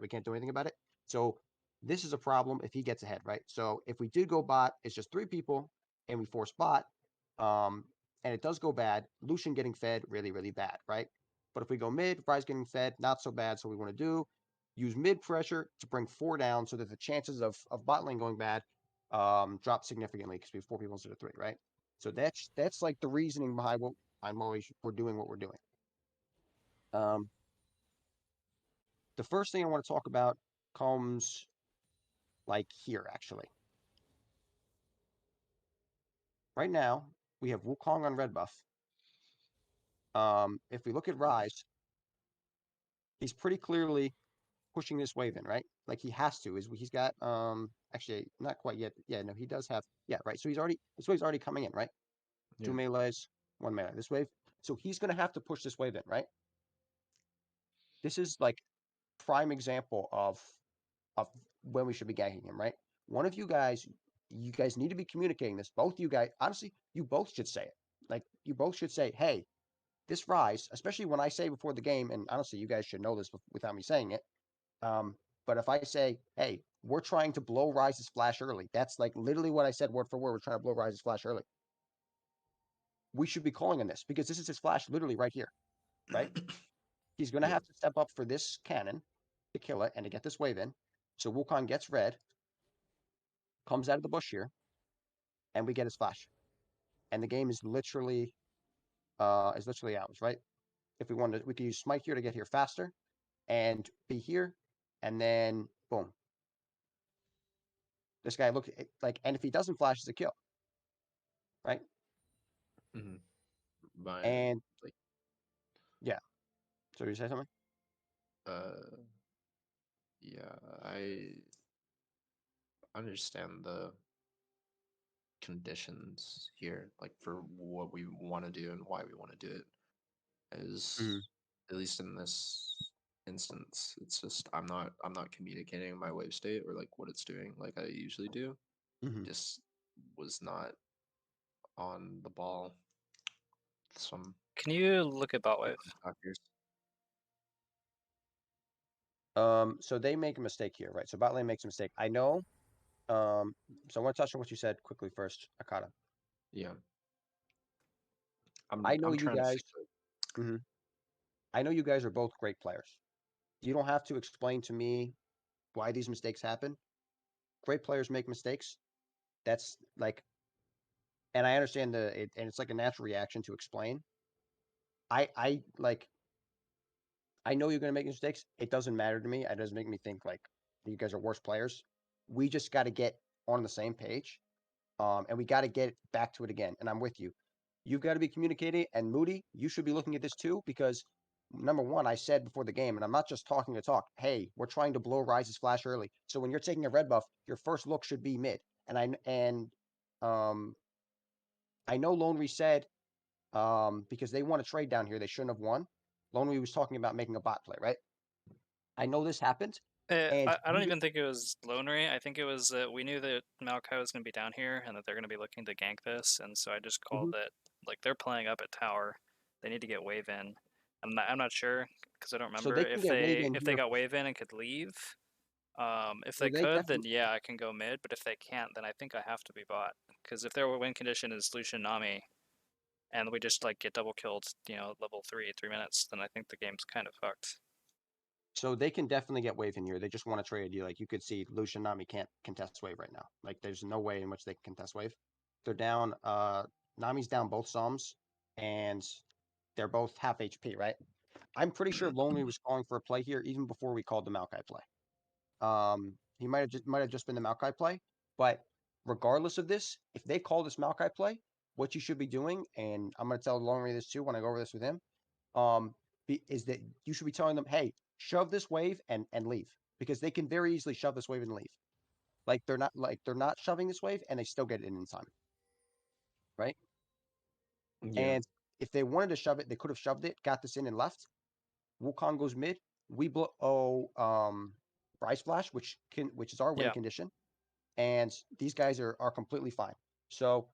We can't do anything about it. So this is a problem if he gets ahead, right? So if we did go bot, it's just 3 people, and we force bot, and it does go bad. Lucian getting fed, really, really bad, right? But if we go mid, Fry's getting fed, not so bad. So we want to do use mid pressure to bring 4 down, so that the chances of bot lane going bad drop significantly because we have 4 people instead of 3, right? So that's like the reasoning behind what we're doing what we're doing. Um, the first thing I want to talk about comes like here, actually. Right now, we have Wukong on red buff. If we look at Rise, he's pretty clearly pushing this wave in, right? Like he has to. He's got actually not quite yet. Yeah, no, he does have. Yeah, right. So this wave's already coming in, right? Yeah. 2 melees, 1 melee. This wave. So he's gonna have to push this wave in, right? This is like prime example of when we should be ganking him, right? One of you guys need to be communicating this. Both you guys, honestly, you both should say it. Like you both should say, "Hey, this Rise," especially when I say before the game, and honestly, you guys should know this without me saying it. But if I say, "Hey, we're trying to blow Rise's flash early," that's like literally what I said word for word. We're trying to blow Rise's flash early. We should be calling on this because this is his flash literally right here, right? He's going to Yeah. have to step up for this cannon to kill it and to get this wave in. So Wukong gets red, comes out of the bush here, and we get his flash. And the game is literally ours, right? If we wanted, we could use Smite here to get here faster, and be here, and then boom. This guy look like, and if he doesn't flash, it's a kill, right? Mm-hmm. By And like yeah. So you say something? uh yeah, I understand the conditions here, like for what we want to do and why we want to do it. Mm-hmm. Is at least in this instance, it's just I'm not communicating my wave state or like what it's doing like I usually do. Mm-hmm. Just was not on the ball. Some Can you look at bot wave? factors. So they make a mistake here, right? So bot lane makes a mistake. I know. So I want to touch on what you said quickly first, Akata. Yeah, I know I'm you trying to guys. fix it. Mhm. I know you guys are both great players. You don't have to explain to me why these mistakes happen. Great players make mistakes. That's like, and I understand and it's like a natural reaction to explain. I like, I know you're gonna make mistakes. It doesn't matter to me. It doesn't make me think like you guys are worse players. We just got to get on the same page, and we got to get back to it again. And I'm with you. You've got to be communicating. And Moody, you should be looking at this too because number one, I said before the game, and I'm not just talking to talk. Hey, we're trying to blow Rise's flash early. So when you're taking a red buff, your first look should be mid. And I know Lonely said because they want to trade down here, they shouldn't have won. Lonely was talking about making a bot play, right? I know this happened, and I don't even think it was Lonery. I think it was that we knew that Maokai was going to be down here and that they're going to be looking to gank this, and so I just called that like they're playing up at tower. They need to get wave in. I'm not sure because I don't so remember they can get wave in if they here. got wave in and could leave. If So they they could, then definitely. yeah, I can go mid. But if they can't, then I think I have to be bot. Because if their win condition is Lucian Nami, and we just like get double killed, level 3 minutes, then I think the game's kind of fucked. So they can definitely get wave in here. They just want to trade you. Like you could see, Lucian Nami can't contest wave right now. Like there's no way in which they can contest wave. They're down. Nami's down both sums, and they're both half HP. Right. I'm pretty sure Lonely was calling for a play here even before we called the Maokai play. He might have just been the Maokai play, but regardless of this, if they call this Maokai play, what you should be doing, and I'm going to tell Lonely this too when I go over this with him, um, is that you should be telling them, hey, shove this wave and leave because they can very easily shove this wave and leave. They're not shoving this wave and they still get it in time, right? Yeah, And if they wanted to shove it, they could have shoved it, got this in and left. Wukong goes mid. We blow Bryce Flash, which is our win Yeah. condition, and these guys are completely fine. So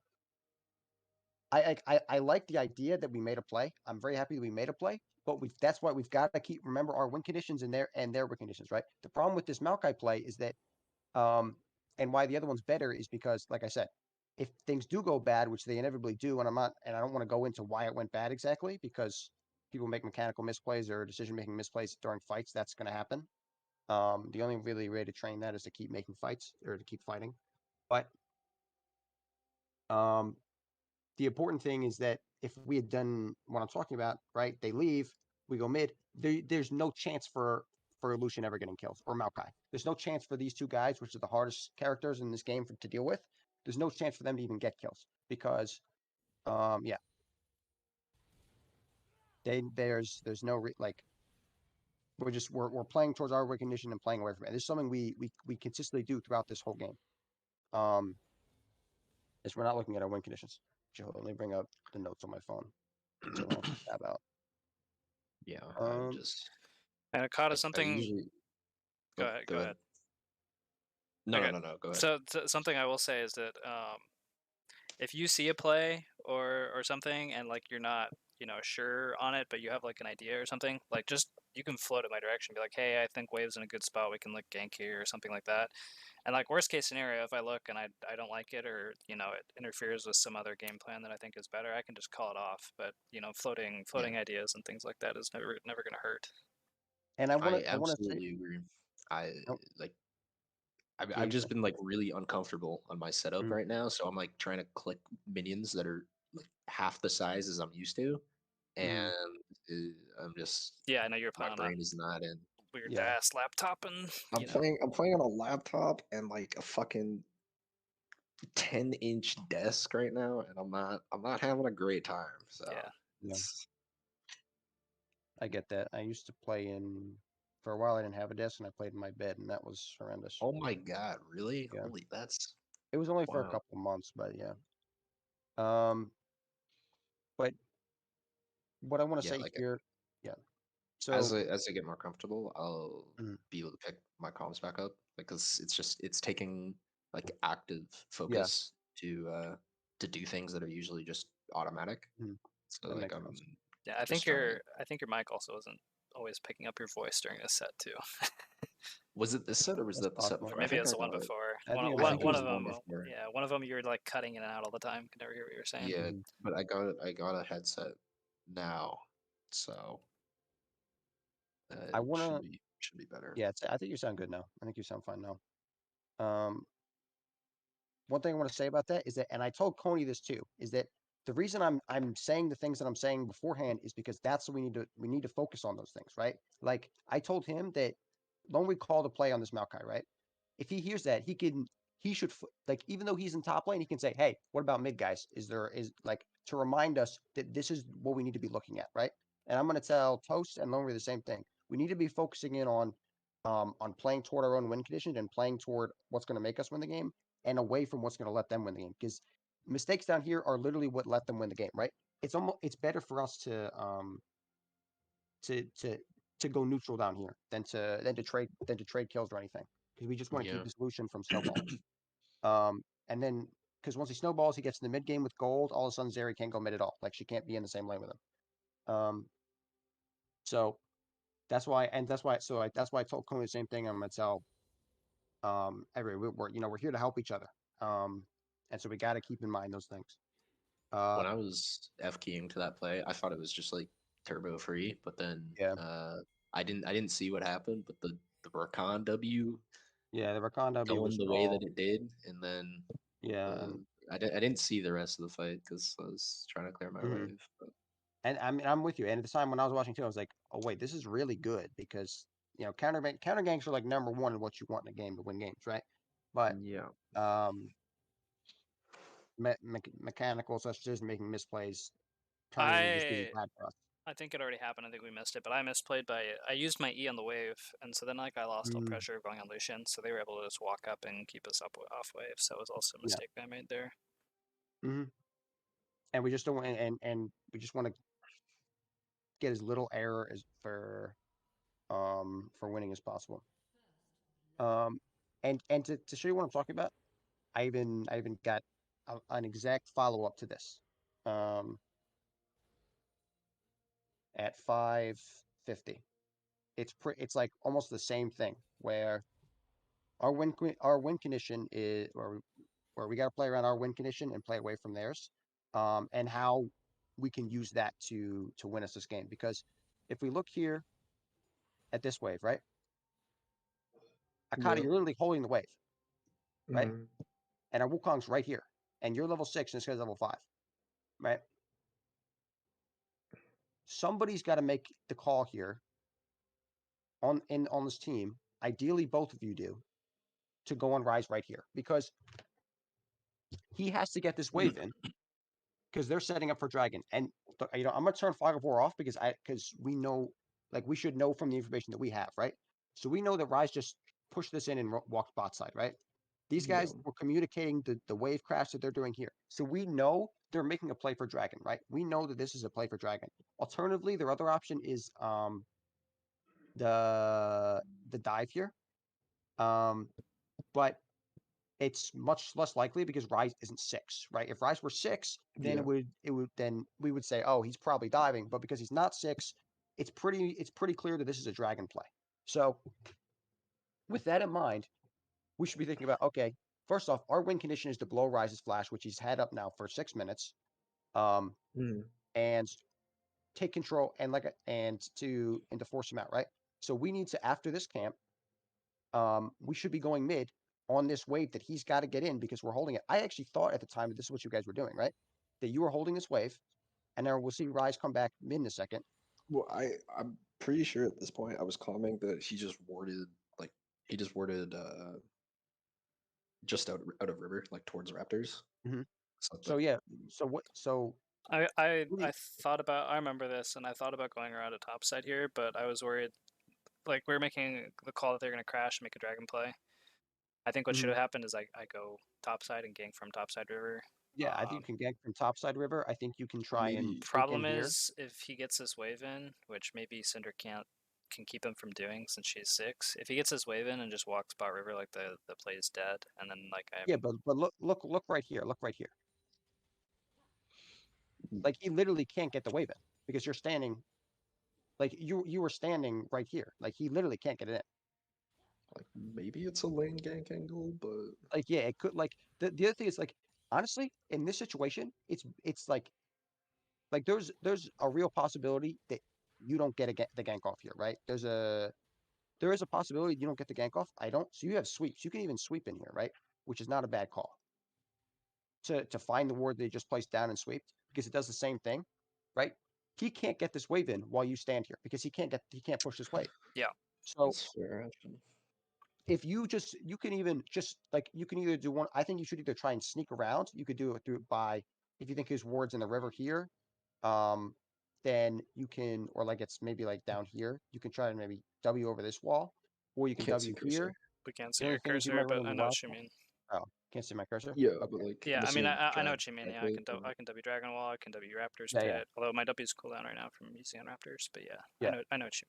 I like the idea that we made a play. I'm very happy that we made a play. but that's why we've got to remember our win conditions and their win conditions, right? The problem with this Maokai play is that, and why the other one's better is because, like I said, if things do go bad, which they inevitably do, and I don't want to go into why it went bad exactly, because people make mechanical misplays or decision-making misplays during fights, that's going to happen. The only really way to train that is to keep making fights or to keep fighting. But the important thing is that if we had done what I'm talking about, right? They leave, we go mid. There's no chance for Lucian ever getting kills or Maokai. There's no chance for these two guys, which are the hardest characters in this game to deal with. There's no chance for them to even get kills because, yeah, there's no like we're playing towards our recognition and playing away from it. This is something we consistently do throughout this whole game. Is we're not looking at our win conditions. Hold on, let me bring up the notes on my phone so I don't have to tab out. Yeah, I'm Um, just And Akata, I something. usually Go oh, ahead. go Go ahead. ahead. No, Okay. no, go ahead. So something I will say is that if you see a play or something and like you're not sure on it, but you have like an idea or something, like just you can float in my direction, be like, hey, I think Wave's in a good spot. We can like gank here or something like that. And like worst case scenario, if I look and I don't like it or it interferes with some other game plan that I think is better, I can just call it off. But floating ideas and things like that is never gonna hurt. and I I want to say, absolutely agree. I oh, like yeah, I've you just said, been like really uncomfortable on my setup mm, right now, so I'm like trying to click minions that are like half the size as I'm used to, and mm, I'm just Yeah, I know you're my playing on that brain is not in. weird yeah, ass laptop, and I'm playing on a laptop and like a fucking 10-inch desk right now, and I'm not having a great time. So yeah. yeah, it's I get that. I used to play for a while. I didn't have a desk, and I played in my bed, and that was horrendous. oh my god, really? Yeah, Holy, that's it was only for a wow. couple of months, but yeah. Um, but what I want to Yeah, say like here, yeah. So, as I get more comfortable, I'll mm, be able to pick my comms back up because it's taking like active yeah, focus to do things that are usually just automatic. mm, So that like makes I'm sense. Yeah, I just think trying to. your mic also isn't always picking up your voice during a set too, Was it this set or was That's that the set possible. or before? maybe it's the one before. I think it I might One have think it been one was of the one them, before. yeah, one of them you're like cutting in and out all the time. Could never hear what you're saying. Yeah, Mhm. but I got a headset now, so I it want to, should be better. yeah, I think you sound good now. I think you sound fine now. Um, one thing I want to say about that is that, and I told Coney this too, is that the reason I'm saying the things that I'm saying beforehand is because that's what we need to focus on those things, right? Like I told him that when we call to play on this Maokai, right? If he hears that, he should like even though he's in top lane, he can say, hey, what about mid guys? Is like to remind us that this is what we need to be looking at, right? And I'm going to tell Toast and Lonely the same thing. We need to be focusing in on playing toward our own win condition and playing toward what's going to make us win the game and away from what's going to let them win the game. Because mistakes down here are literally what let them win the game, right? It's better for us to to to go neutral down here than to trade kills or anything because we just want to keep Yeah. the solution from snowballing. And then because once he snowballs, he gets in the mid game with gold. All of a sudden, Zeri can't go mid at all. Like she can't be in the same lane with him. So that's why I told Coney the same thing. I'm gonna tell we're here to help each other. And so we got to keep in mind those things. When I was F keying to that play, I thought it was just like turbo free, but then Yeah, I didn't see what happened, but the Rakan W yeah. The Rakan W was going the way that all it did, and then yeah, the I didn't see the rest of the fight because I was trying to clear my mhm. wave. But And I mean I'm with you. And at the time when I was watching too, I was like, oh wait, this is really good because counter ganks are like number one in what you want in a game to win games, right? But yeah, um, mechanical such as making misplays turning into just being I bad for us. I think it already happened. I think we missed it, but I misplayed I used my E on the wave, and so then like I lost all Mm, pressure going on Lucian, so they were able to just walk up and keep us up off wave. So it was also a yeah. mistake I made there. Hmm. And we just don't and we just want to get as little error as for winning as possible. Um, and to show you what I'm talking about, I even got an exact follow up to this. Um, at 550. It's like almost the same thing where our win condition is where we got to play around our win condition and play away from theirs, and how we can use that to win us this game. Because if we look here at this wave, right, Akata, Yeah. you're literally holding the wave, right, Mhm. and our Wukong's right here, and you're level 6 and this guy's level 5, right? Somebody's got to make the call here on this team. Ideally, both of you do to go on Rise right here because he has to get this wave in because they're setting up for Dragon. And I'm gonna turn Fog of War off because we know, like, we should know from the information that we have, right? So we know that Rise just pushed this in and walked bot side, right? These Yeah. guys were communicating the wave crash that they're doing here. So we know they're making a play for Dragon, right? We know that this is a play for Dragon. Alternatively, their other option is the dive here. But it's much less likely because Rise isn't 6, right? If Rise were 6, then Yeah. then we would say, oh, he's probably diving. But because he's not 6, it's pretty clear that this is a Dragon play. So with that in mind, we should be thinking about, okay, first off, our win condition is to blow Rise's flash, which he's had up now for 6 minutes, Mhm. and take control and to force him out, right? So we need to, after this camp, we should be going mid on this wave that he's got to get in because we're holding it. I actually thought at the time that this is what you guys were doing, right? That you were holding this wave, and then we'll see Rise come back mid in a second. Well, I'm pretty sure at this point I was commenting that he just warded just out of river, like towards Raptors. Mhm. So So yeah, so what? So I thought about. I remember this, and I thought about going around a top side here, but I was worried. Like we are making the call that they're going to crash and make a dragon play. I think what should mhm. have happened is I go topside and gank from topside river. Yeah, I think you can gank from topside river. I think you can try and maybe sneak in Problem here. is if he gets this wave in, which maybe Cinder can keep him from doing since she's 6. If he gets his wave in and just walks bot river, like the play is dead, and then like Yeah, but look right here. Look right here. Like he literally can't get the wave in because you're standing. Like you were standing right here. Like he literally can't get it in. like maybe it's a lane gank angle, but Like yeah, it could like the other thing is like honestly in this situation it's like there's a real possibility that you don't get the gank off here, right? There is a possibility you don't get the gank off. I don't. So you have sweeps. You can even sweep in here, right? Which is not a bad call to find the ward they just placed down and sweeped because it does the same thing, right? He can't get this wave in while you stand here because he can't push this wave. Yeah. So that's fair. if you can even just like you can either do one. I think you should either try and sneak around. You could do it by if you think his ward's in the river here, um, then you can or like it's maybe like down here. You can try and maybe W over this wall, or you can Can't see W here. cursor. We can't see The only your thing is you cursor, might run but into I know wild. what you mean. Oh, can't see my cursor. Yeah, Okay. but like Yeah, I this mean, is I know drag what you mean. Yeah, directly, I can W Dragon Wall, I can W Raptors Yeah, yeah, Pit. Although my W is cooldown right now from using on Raptors, but yeah, yeah. I know what you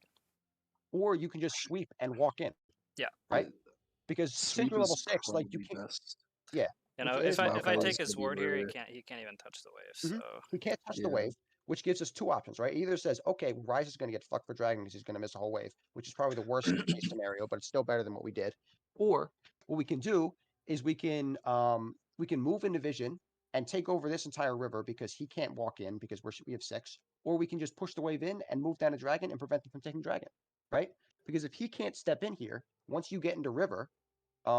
Or you can just sweep and walk in, mean. right? uh, Because since sweep you're level is 6, like you probably can't. best. Yeah. You know, It's if I Maokai take is his gonna be ward here, where he can't even touch the wave. Mhm. So He can't touch the yeah. wave, which gives us two options, right? Either says, okay, Rise is going to get fucked for Dragon because he's going to miss a whole wave, which is probably the worst case scenario, but it's still better than what we did. Or what we can do is we can move into vision and take over this entire river because he can't walk in because we have 6. Or we can just push the wave in and move down a dragon and prevent them from taking dragon, right? Because if he can't step in here, once you get into river,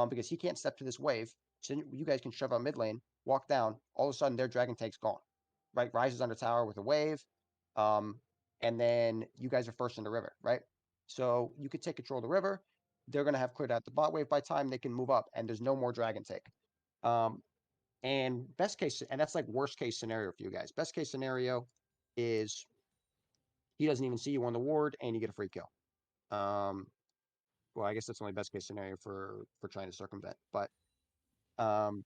because he can't step to this wave, so you guys can shove out mid lane, walk down, all of a sudden their dragon tank's gone, right? Rises under tower with a wave, um, and then you guys are first in the river, right? So you could take control of the river. They're gonna have cleared out the bot wave by time they can move up, and there's no more dragon take. Um, and best case, and that's like worst case scenario for you guys. Best case scenario is he doesn't even see you on the ward, and you get a free kill. Well, I guess that's only best case scenario for trying to circumvent, but um,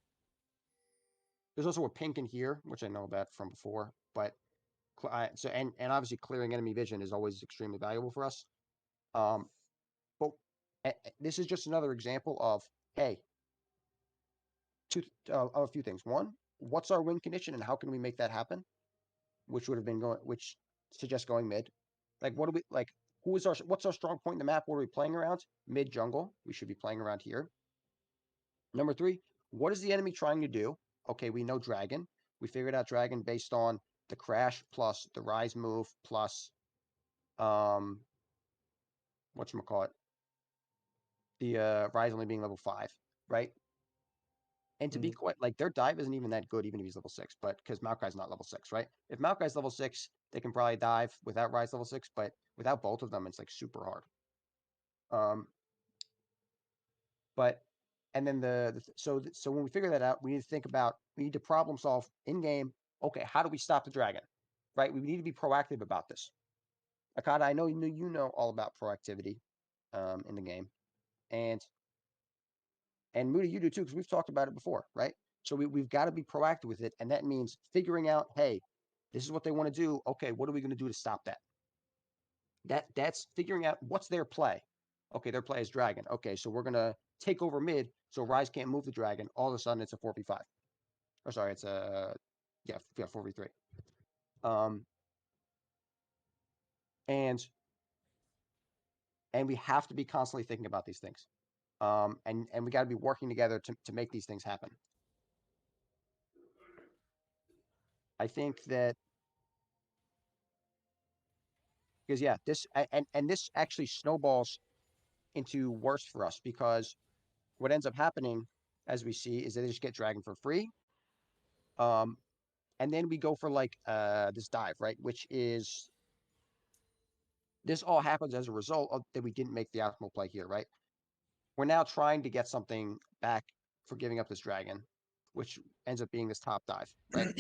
there's also a pink in here, which I know about from before, but so and obviously clearing enemy vision is always extremely valuable for us. Um, but this is just another example of hey, of a few things. One, what's our win condition and how can we make that happen? Which would have been which suggests going mid. Like, what do we like? What's our strong point in the map? What are we playing around? Mid jungle. We should be playing around here. Number 3, what is the enemy trying to do? Okay, we know dragon. We figured out dragon based on the crash plus the rise move plus whatchamacallit, the rise only being level 5, right? And to be quite like their dive isn't even that good, even if he's level 6, but because Maokai's not level 6, right? If Maokai's level 6, they can probably dive without rise level 6, but without both of them, it's like super hard. But and then so when we figure that out, we need to think about, we need to problem solve in game. Okay, how do we stop the dragon? Right? We need to be proactive about this. Akata, I know you know all about proactivity in the game, and Moody, you do too, because we've talked about it before, right? So we've got to be proactive with it, and that means figuring out, hey, this is what they want to do. Okay, what are we going to do to stop that? That's figuring out what's their play. Okay, their play is dragon. Okay, so we're gonna take over mid, so Rise can't move the dragon. All of a sudden, it's a 4v5. Or sorry, it's a 4v3. Um, and we have to be constantly thinking about these things. And we got to be working together to make these things happen. I think that because this and this actually snowballs into worse for us, because what ends up happening, as we see, is that they just get dragon for free. And then we go for like this dive, right? Which is, this all happens as a result of that we didn't make the optimal play here, right? We're now trying to get something back for giving up this dragon, which ends up being this top dive, right?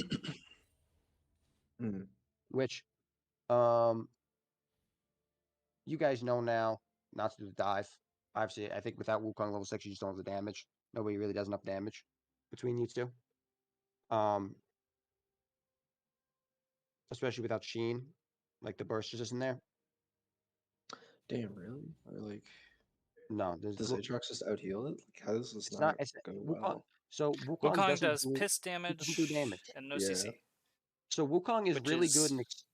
Which you guys know now not to do the dive. Obviously, I think without Wukong level 6, you just don't have the damage. Nobody really does enough damage between you two. Especially without Sheen, like the burst just isn't there. Damn, really? Or like, No, does Aatrox just out heal it? Like, how does this it's not it's go Wukong. well? So Wukong Wukong doesn't does do piss damage. damage and no Yeah. CC, So Wukong is which really good in which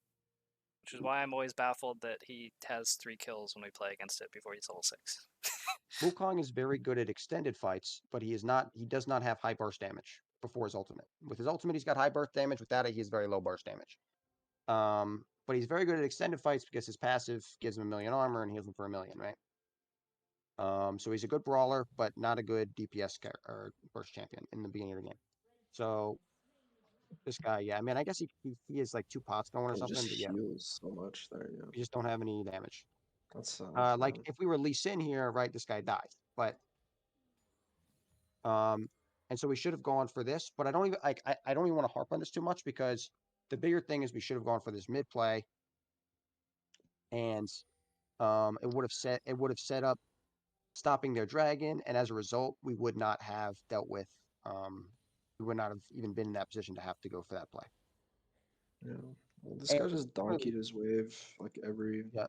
is why I'm always baffled that he has 3 kills when we play against it before he's level 6. Wukong is very good at extended fights, but he does not have high burst damage before his ultimate. With his ultimate, he's got high burst damage. Without it, he has very low burst damage. But he's very good at extended fights because his passive gives him 1,000,000 armor and heals him for 1,000,000, right? So he's a good brawler, but not a good DPS or burst champion in the beginning of the game. So this guy, I mean, I guess he has like 2 pots going or something, just but heals so much there. Yeah, we just don't have any damage. that's Like if we were Lee Sin here, right, this guy dies. But and so we should have gone for this, but I don't even I don't even want to harp on this too much, because the bigger thing is we should have gone for this mid play, and it would have set up stopping their dragon, and as a result, we would not have dealt with we would not have even been in that position to have to go for that play. Yeah. Well, this And guy just donkeyed his wave like every yeah.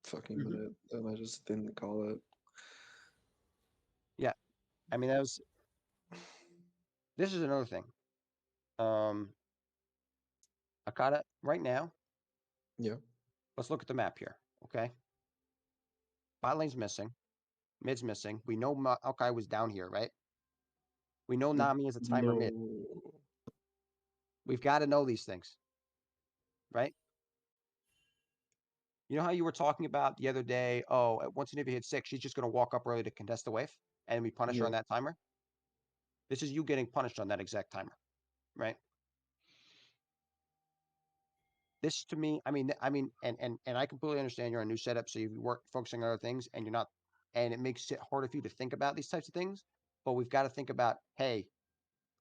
fucking minute, and I just didn't call it. Yeah, I mean this is another thing. Akata, right now, Yeah. let's look at the map here, okay? Bot lane's missing. Mid's missing. We know Maokai was down here, right? We know Nami is a timer mid. We've got to know these things, right? You know how you were talking about the other day, oh, once Nivea hits 6, she's just going to walk up early to contest the wave, and we punish her on that timer? This is you getting punished on that exact timer, right? This to me, and I completely understand you're on a new setup, so you work focusing on other things, and you're not, and it makes it harder for you to think about these types of things. But we've got to think about, hey,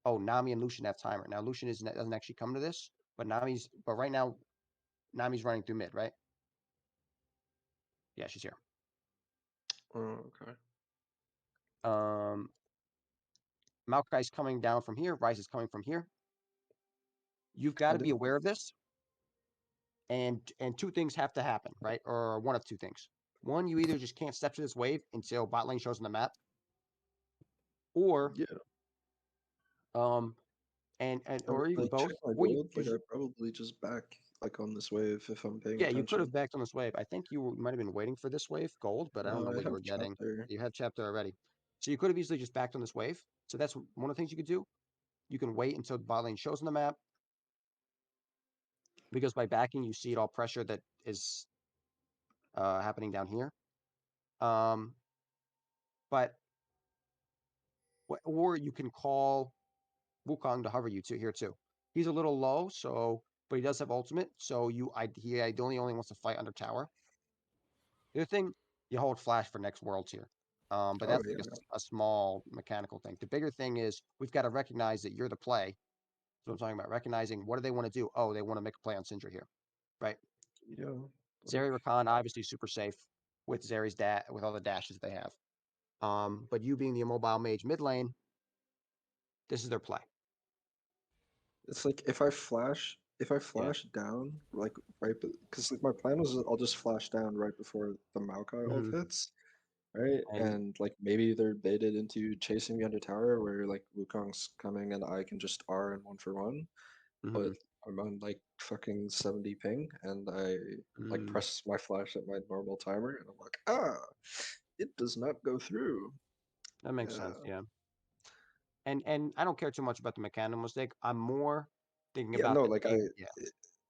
oh, Nami and Lucian have timer. Now Lucian doesn't actually come to this, but right now Nami's running through mid, right? Yeah, she's here. Oh, okay. Maokai's coming down from here. Rise is coming from here. You've got to be aware of this. And 2 things have to happen, right? Or one of 2 things. One, you either just can't step to this wave until bot lane shows on the map, or or even like, both. check my Or build. Like, I probably just back like on this wave if I'm paying Yeah, you could have attention. backed on this wave. I think you might have been waiting for this wave, gold, but I don't No, know I what you have were getting. chapter. You had chapter already. So you could have easily just backed on this wave. So that's one of the things you could do. You can wait until the bot lane shows on the map, because by backing, you see it all pressure that is happening down here. But or you can call Wukong to hover you to here too. He's a little low, so but he does have ultimate. So he ideally only wants to fight under tower. The other thing, you hold flash for next worlds here. But Oh that's like yeah. a small mechanical thing. The bigger thing is we've got to recognize that you're the play. So I'm talking about recognizing what do they want to do? Oh, they want to make a play on Syndra here, right? Yeah. Zeri Like Rakan obviously super safe with Zeri's with all the dashes they have. But you being the immobile mage mid lane, this is their play. it's like if I Yeah. flash down like right because like my plan was I'll just flash down right before the Maokai ult Mhm. hits. Right? And And like maybe they're baited into chasing me under tower where like Wukong's coming and I can just R and 1-for-1. But mhm, I'm on like fucking 70 ping and I like mhm. press my flash at my normal timer and I'm like, it does not go through. That makes Yeah. sense. Yeah. And I don't care too much about the mechanical mistake. I'm more thinking Yeah, about no, the like big. Yeah.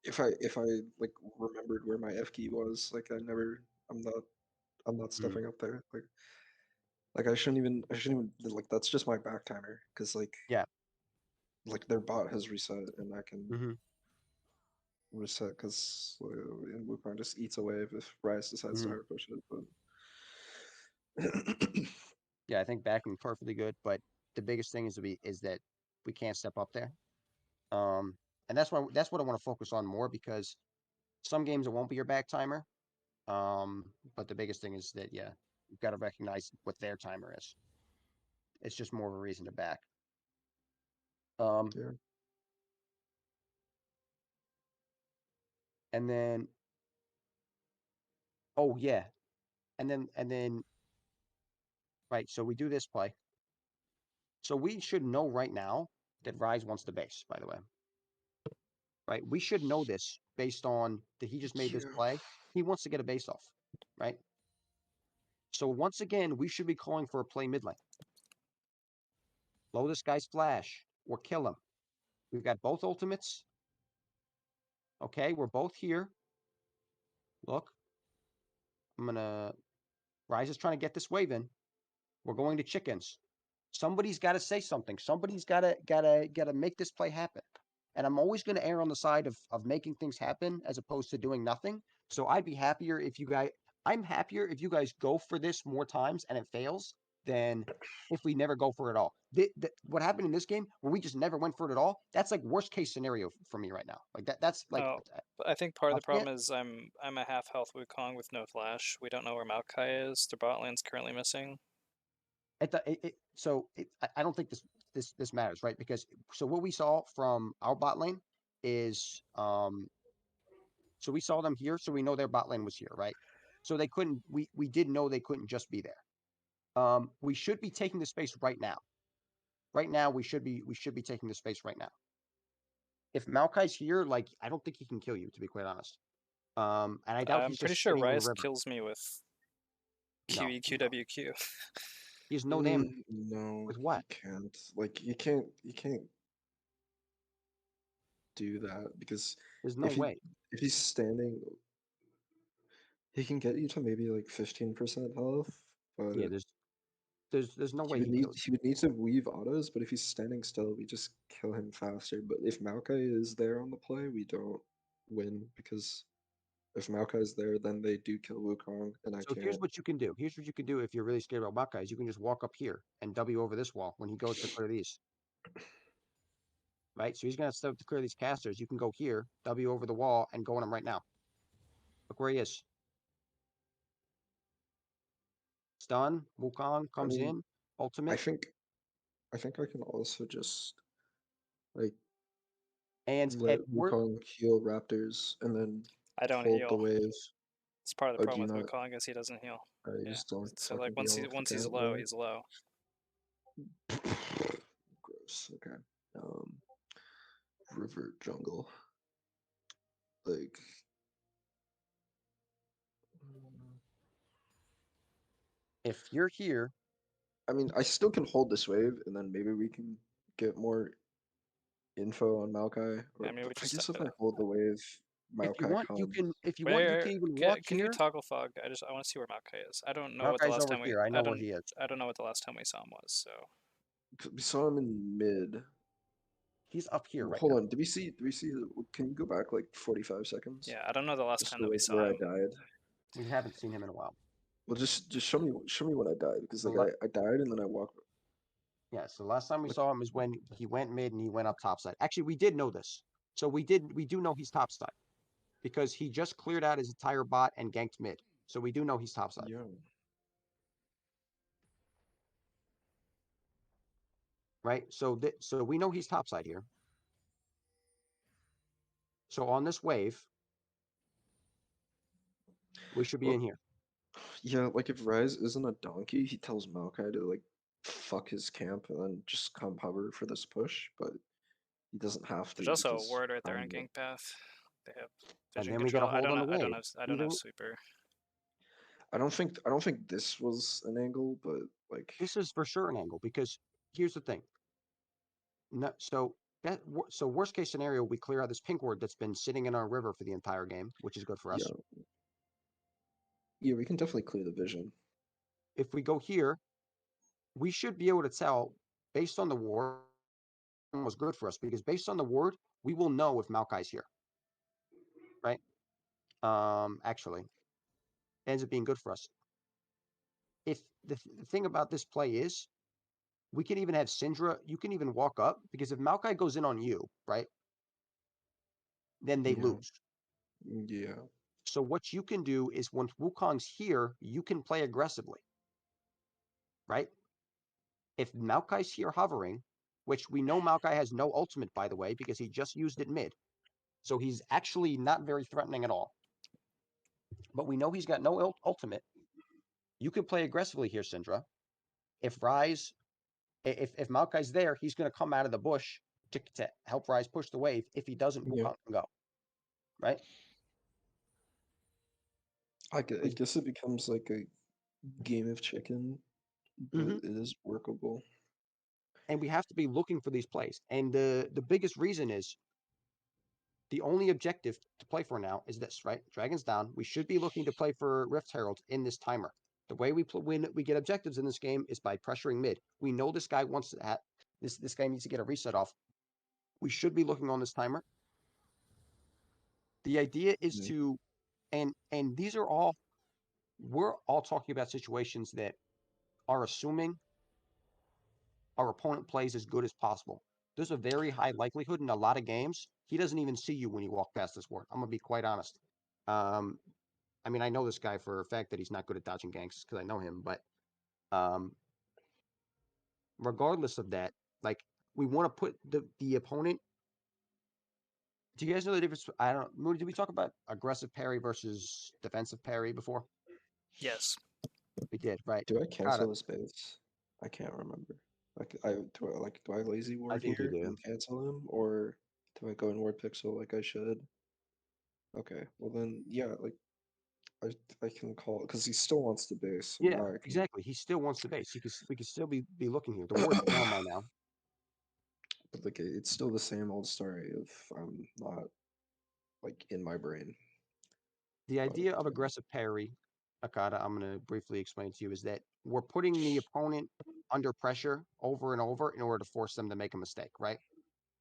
if I like remembered where my F key was, like I'm not I'm not Mhm, stepping up there. Like I shouldn't even like that's just my back timer because yeah. like their bot has reset and I can Mhm, reset because Wukong just eats away if Rice decides to mhm. hard push it. But Yeah, I think backing perfectly good, but the biggest thing is that we can't step up there. Um, and that's what I want to focus on more because some games it won't be your back timer. But the biggest thing is that yeah, you've got to recognize what their timer is. It's just more of a reason to back. Um, yeah, and then oh yeah, and then right. So we do this play. So we should know right now that Rise wants the base. By the way, right? We should know this based on that he just made this yeah. play. He wants to get a base off, right? So once again, we should be calling for a play mid lane. Blow this guy's flash or kill him. We've got both ultimates. Okay, we're both here. Look, I'm gonna Rise is trying to get this wave in. We're going to chickens. Somebody's got to say something. Somebody's gotta make this play happen. And I'm always going to err on the side of making things happen as opposed to doing nothing. So I'd be happier if you guys. I'm happier if you guys go for this more times and it fails than if we never go for it all. What happened in this game where we just never went for it at all? That's like worst case scenario for me right now. Like that. That's like Oh, but I think part of I the can't. problem is I'm a half health Wukong with no flash. We don't know where Maokai is. Their bot lane's currently missing. I don't think this matters, right? Because so what we saw from our bot lane is so we saw them here, so we know their bot lane was here, right? So they couldn't. We did know they couldn't just be there. We should be taking the space right now. Right now, we should be taking the space right now. If Maokai's here, like I don't think he can kill you, to be quite honest. And I doubt I'm he's pretty just sure sitting in the Rise river. kills me with No, QEQWQ. he has no damage. No, With what? he can't. Like you can't do that because There's no if he way. if he's standing, he can get you to maybe like 15% health, Yeah, but there's no way he kills he would need to weave autos. But if he's standing still, we just kill him faster. But if Maokai is there on the play, we don't win because if Maokai is there, then they do kill Wukong, and I So here's can't. what you can do. Here's what you can do if you're really scared about Buckeyes. You can just walk up here and W over this wall when he goes to clear these. Right? So he's gonna start to clear these casters. You can go here, W over the wall, and go on him right now. Look where he is. Stun. Wukong I comes mean, in. I Ultimate. think I think I can also just like And let we're Wukong heal Raptors and then I don't hold the heal. wave. It's part of the Oh, do problem you with not? Wukong is he doesn't heal. You Yeah. just don't So fucking like be all once he's account, low, bro. he's low. Gross. Okay. Um, River Jungle. Like, If you're here, I mean, I still can hold this wave, and then maybe we can get more info on Maokai. Or I mean, we I just guess if I hold the wave, if you Maokai want, you comes. can. If you want, you where can even walk can you here. toggle fog? I want to see where Maokai is. I don't know what the Maokai's last over time here. I know where he is. I don't know what the last time we saw him was. So We saw him in mid. He's up here right Hold now. on. Did we see? Can you go back like 45 seconds? yeah, I don't know the last Just time to that we like saw where I him. died. We haven't seen him in a while. Well, just show me when I died because The like la- I died and then I walked. Yeah, so last time we Like, saw him is when he went mid and he went up topside. Actually, we did know this. So we do know he's topside because he just cleared out his entire bot and ganked mid. So we do know he's topside, yeah. right? So so we know he's topside here. So on this wave, we should be Well, in here. yeah. Like if Rise isn't a donkey, he tells Maokai to like fuck his camp and then just come hover for this push, but he doesn't have There's to also a because ward right there I'm in gank path. They have And vision then we get a control. hold on the wave. I don't Either have super. I don't think this was an angle, but like this is for sure an angle because here's the thing. No, so so worst case scenario, we clear out this pink ward that's been sitting in our river for the entire game, which is good for us. yeah, yeah, we can definitely clear the vision. If we go here, we should be able to tell based on the ward was good for us because based on the ward, we will know if Maokai's here. Right? Actually, ends up being good for us. If the thing about this play is we can even have Syndra, you can even walk up because if Maokai goes in on you, right, then they Yeah, lose. yeah, So what you can do is once Wukong's here, you can play aggressively, right? If Maokai's here hovering, which we know Maokai has no ultimate, by the way, because he just used it mid. So he's actually not very threatening at all. But we know he's got no ultimate. You can play aggressively here, Syndra. If Rise, if Maokai's there, he's going to come out of the bush to help Rise push the wave. If he doesn't, yeah. Wukong can go, right? I guess it becomes like a game of chicken, but Mm-hmm. it is workable. And we have to be looking for these plays. And the biggest reason is the only objective to play for now is this, right? Dragon's down. We should be looking to play for Rift Herald in this timer. The way we win, we get objectives in this game is by pressuring mid. We know this guy wants to this guy needs to get a reset off. We should be looking on this timer. The idea is Yeah, to, and these are all, we're all talking about situations that are assuming our opponent plays as good as possible. There's a very high likelihood in a lot of games he doesn't even see you when you walk past this ward. I'm gonna be quite honest. Um, I mean, I know this guy for a fact that he's not good at dodging ganks because I know him, but um, regardless of that, like we want to put the opponent. Do you guys know the difference? I don't. Moody, did we talk about aggressive parry versus defensive parry before? Yes. We did, right? do I Got it. cancel this base? I can't remember. Do I lazy I ward think you here do. and cancel him, or do I go in ward pixel like I should? Okay, well then yeah, like I can call it because he still wants to base, so Yeah, now I can. exactly. He still wants the base. We could still be looking here. The ward's down by now. But like it's still the same old story of I'm not like in my brain. The But idea of aggressive parry, Akata, I'm going to briefly explain to you, is that we're putting the opponent under pressure over and over in order to force them to make a mistake, right?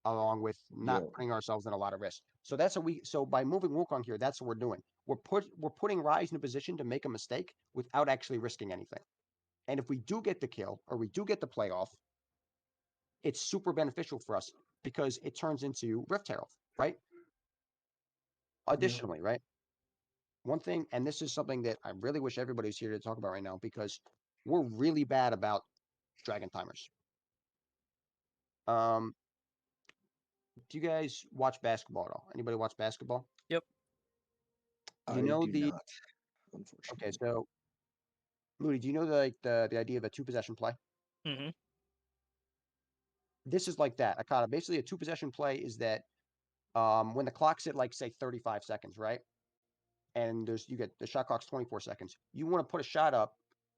Along with not yeah, putting ourselves in a lot of risk. So that's what we. So by moving Wukong here, that's what we're doing. We're putting Rise in a position to make a mistake without actually risking anything. And if we do get the kill or we do get the playoff, it's super beneficial for us because it turns into Rift Herald, right? yeah, Additionally, right? One thing, and this is something that I really wish everybody was here to talk about right now because we're really bad about dragon timers. Um, do you guys watch basketball at all? Anybody watch basketball? Yep. You I know do the not, okay, unfortunately. so Moody, do you know the idea of a two possession play? Mm-hmm. This is like that. Akata. Basically, a two possession play is that when the clock's at like say 35 seconds, right? And you get the shot clock's 24 seconds. You want to put a shot up.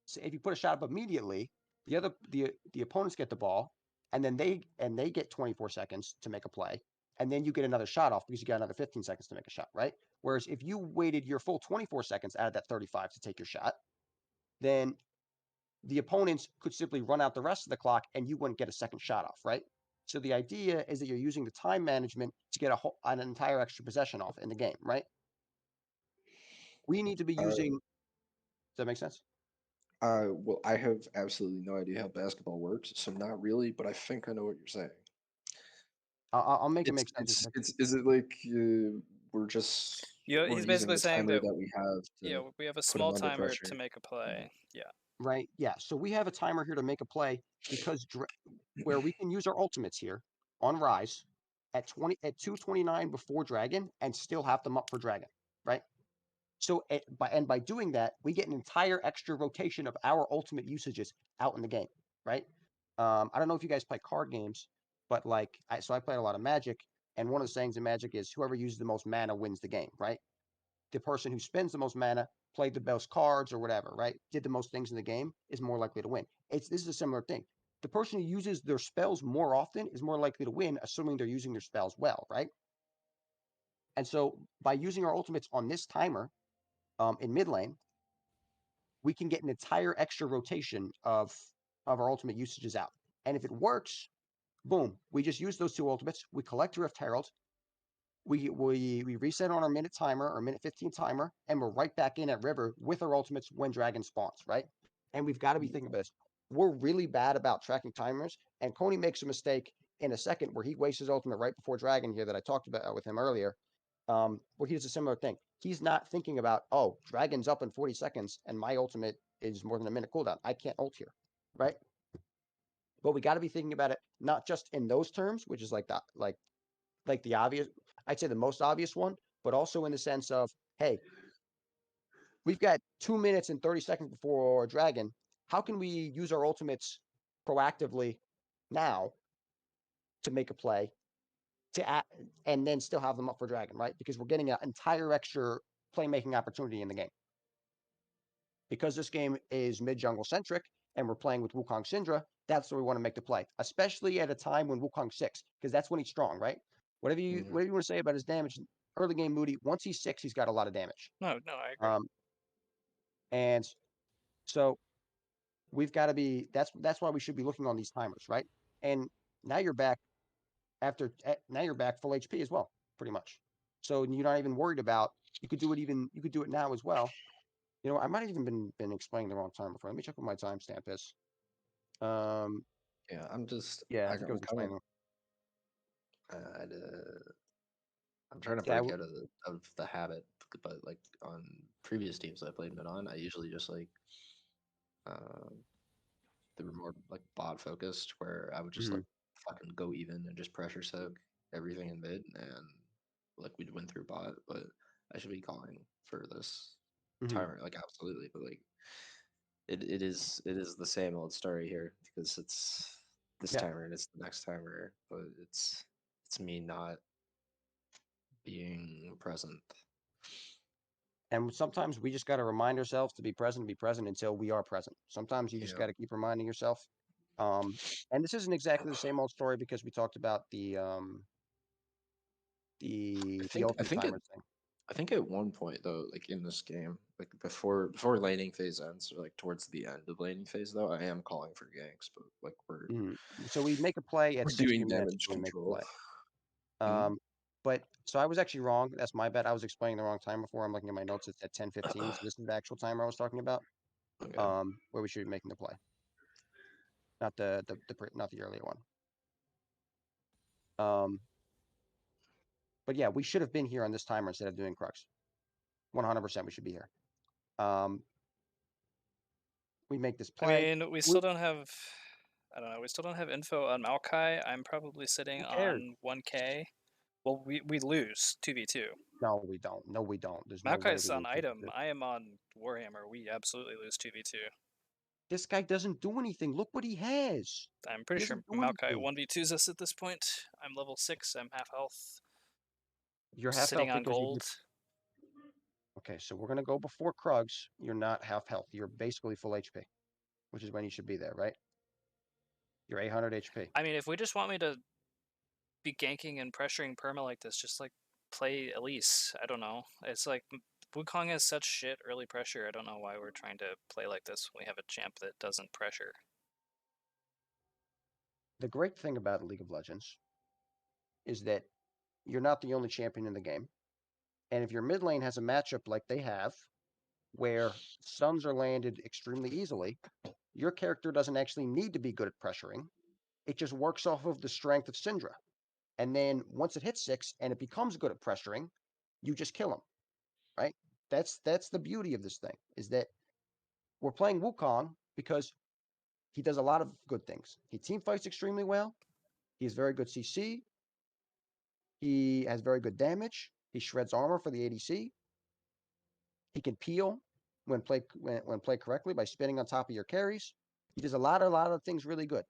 So if you put a shot up immediately, the opponents get the ball, and then they get 24 seconds to make a play, and then you get another shot off because you got another 15 seconds to make a shot, right? Whereas if you waited your full 24 seconds out of that 35 to take your shot, then the opponents could simply run out the rest of the clock and you wouldn't get a second shot off, right? So the idea is that you're using the time management to get an entire extra possession off in the game, right? We need to be using. Does that make sense? Well, I have absolutely no idea how basketball works, so not really, but I think I know what you're saying. I'll make it It's make sense in a second. is it like we're He's using basically the saying timer that that we have yeah, to we have a put them small under timer to pressure? make a play. Yeah. Right? Yeah. So we have a timer here to make a play because where we can use our ultimates here on Rise at 2:29 before Dragon and still have them up for Dragon, right? So by doing that, we get an entire extra rotation of our ultimate usages out in the game, right? I don't know if you guys play card games, but like I played a lot of Magic, and one of the sayings in Magic is whoever uses the most mana wins the game, right? The person who spends the most mana, played the best cards or whatever, right? Did the most things in the game is more likely to win. This is a similar thing. The person who uses their spells more often is more likely to win, assuming they're using their spells well, right? And so by using our ultimates on this timer in mid lane, we can get an entire extra rotation of our ultimate usages out. And if it works, boom, we just use those two ultimates. We collect Rift Herald. We reset on our minute timer or minute 15 timer, and we're right back in at river with our ultimates when dragon spawns, right? And we've got to be thinking about this. We're really bad about tracking timers, and Coney makes a mistake in a second where he wastes his ultimate right before dragon here that I talked about with him earlier. Where he does a similar thing. He's not thinking about, oh, dragon's up in 40 seconds and my ultimate is more than a minute cooldown. I can't ult here, right? But we got to be thinking about it not just in those terms, which is like that, like the obvious, I'd say the most obvious one, but also in the sense of, hey, we've got 2 minutes and 30 seconds before dragon. How can we use our ultimates proactively now to make a play and then still have them up for dragon, right? Because we're getting an entire extra playmaking opportunity in the game. Because this game is mid jungle centric and we're playing with Wukong Syndra, that's where we want to make the play, especially at a time when Wukong's 6, because that's when he's strong, right? Whatever you want to say about his damage, early game Moody, once he's 6, he's got a lot of damage. No, I agree. And so we've got to be that's why we should be looking on these timers, right? And now you're back full HP as well, pretty much. So you're not even worried about you could do it now as well. You know, I might have even been explaining the wrong time before. Let me check what my timestamp is. Yeah, I'm I think I was kind explaining. I'm trying to Yeah, break out of the habit, but like on previous teams I played mid on, I usually just like they were more like bot focused, where I would just like fucking go even and just pressure soak everything in mid, and like we'd win through bot. But I should be calling for this timer, like absolutely. But like it is the same old story here because it's this yeah. timer and it's the next timer, but it's me not being present. And sometimes we just got to remind ourselves to be present until we are present. Sometimes you just got to keep reminding yourself. And this isn't exactly the same old story because we talked about the I ultimate think timers thing. I think at one point though, like in this game, like before laning phase ends, or like towards the end of laning phase though, I am calling for ganks, but like So we make a play at we're 60 doing minutes damage when we make a control. play. But so I was actually wrong. That's my bad. I was explaining the wrong time before. I'm looking at my notes. It's at 10:15. So this is the actual timer I was talking about. Okay. Where we should be making the play, not not the earlier one. But yeah, we should have been here on this timer instead of doing Crux. 100% we should be here. We make this play. I mean, we still don't have. I don't know. We still don't have info on Maokai. I'm probably sitting on 1K. Well, we lose 2v2. No, we don't. No, we don't. There's no way we Maokai's on lose item. 2v2. I am on Warhammer. We absolutely lose 2v2. This guy doesn't do anything. Look what he has. I'm pretty He sure doesn't do Maokai anything. 1v2s us at this point. I'm level 6. I'm half health. You're half sitting healthy on because you gold. Okay, so we're gonna go before Krugs. You're not half health. You're basically full HP, which is when you should be there, right? You're 800 HP. I mean, if we just want me to be ganking and pressuring perma like this, just like play Elise. I don't know. It's like Wukong has such shit early pressure. I don't know why we're trying to play like this when we have a champ that doesn't pressure. The great thing about League of Legends is that you're not the only champion in the game. And if your mid lane has a matchup like they have, where stuns are landed extremely easily, your character doesn't actually need to be good at pressuring. It just works off of the strength of Syndra. And then once it hits 6 and it becomes good at pressuring, you just kill him, right? That's the beauty of this thing, is that we're playing Wukong because he does a lot of good things. He team fights extremely well. He has very good CC. He has very good damage. He shreds armor for the ADC. He can peel when played correctly by spinning on top of your carries. He does a lot of things really good.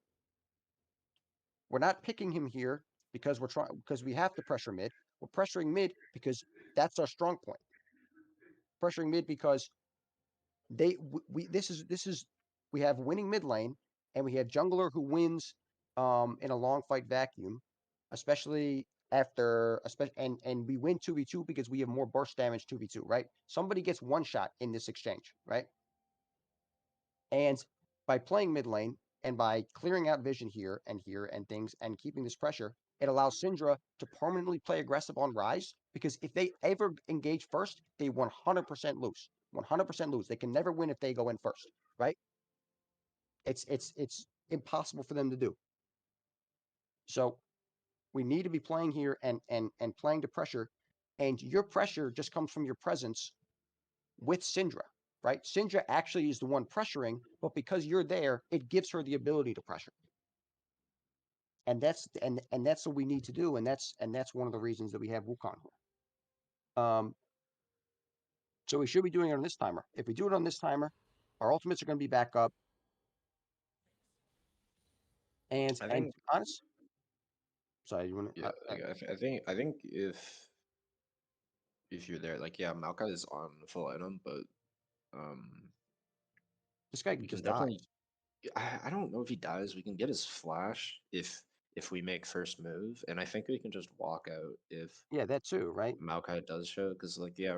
We're not picking him here because we have to pressure mid. We're pressuring mid because that's our strong point. Pressuring mid because we have winning mid lane and we have jungler who wins in a long fight vacuum, especially and we win 2v2 because we have more burst damage 2v2, right? Somebody gets one shot in this exchange, right? And by playing mid lane and by clearing out vision here and things and keeping this pressure, it allows Syndra to permanently play aggressive on Rise, because if they ever engage first, they 100% lose. 100% lose. They can never win if they go in first, right? It's impossible for them to do. So we need to be playing here and playing to pressure, and your pressure just comes from your presence with Syndra, right? Syndra actually is the one pressuring, but because you're there, it gives her the ability to pressure. And that's what we need to do, and that's one of the reasons that we have Wukong here. So we should be doing it on this timer. If we do it on this timer, our ultimates are going to be back up. And I and think honest, sorry, you want yeah, to? like, I think if you're there, like yeah, Maokai is on full item, but um, This guy we can just died. definitely. I don't know if he dies. We can get his flash if we make first move, and I think we can just walk out if Yeah, that too, right? Maokai does show, because like yeah,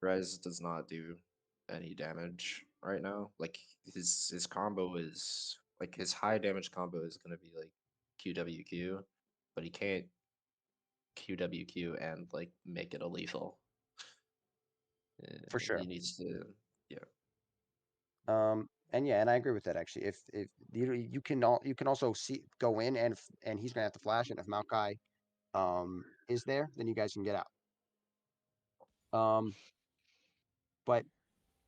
Rise does not do any damage right now. Like his combo is like his high damage combo is gonna be like QWQ, but he can't QWQ and like make it a lethal. For sure. He needs to, yeah. And yeah, and I agree with that actually. If you can also see go in and he's gonna have to flash, and if Maokai is there, then you guys can get out. But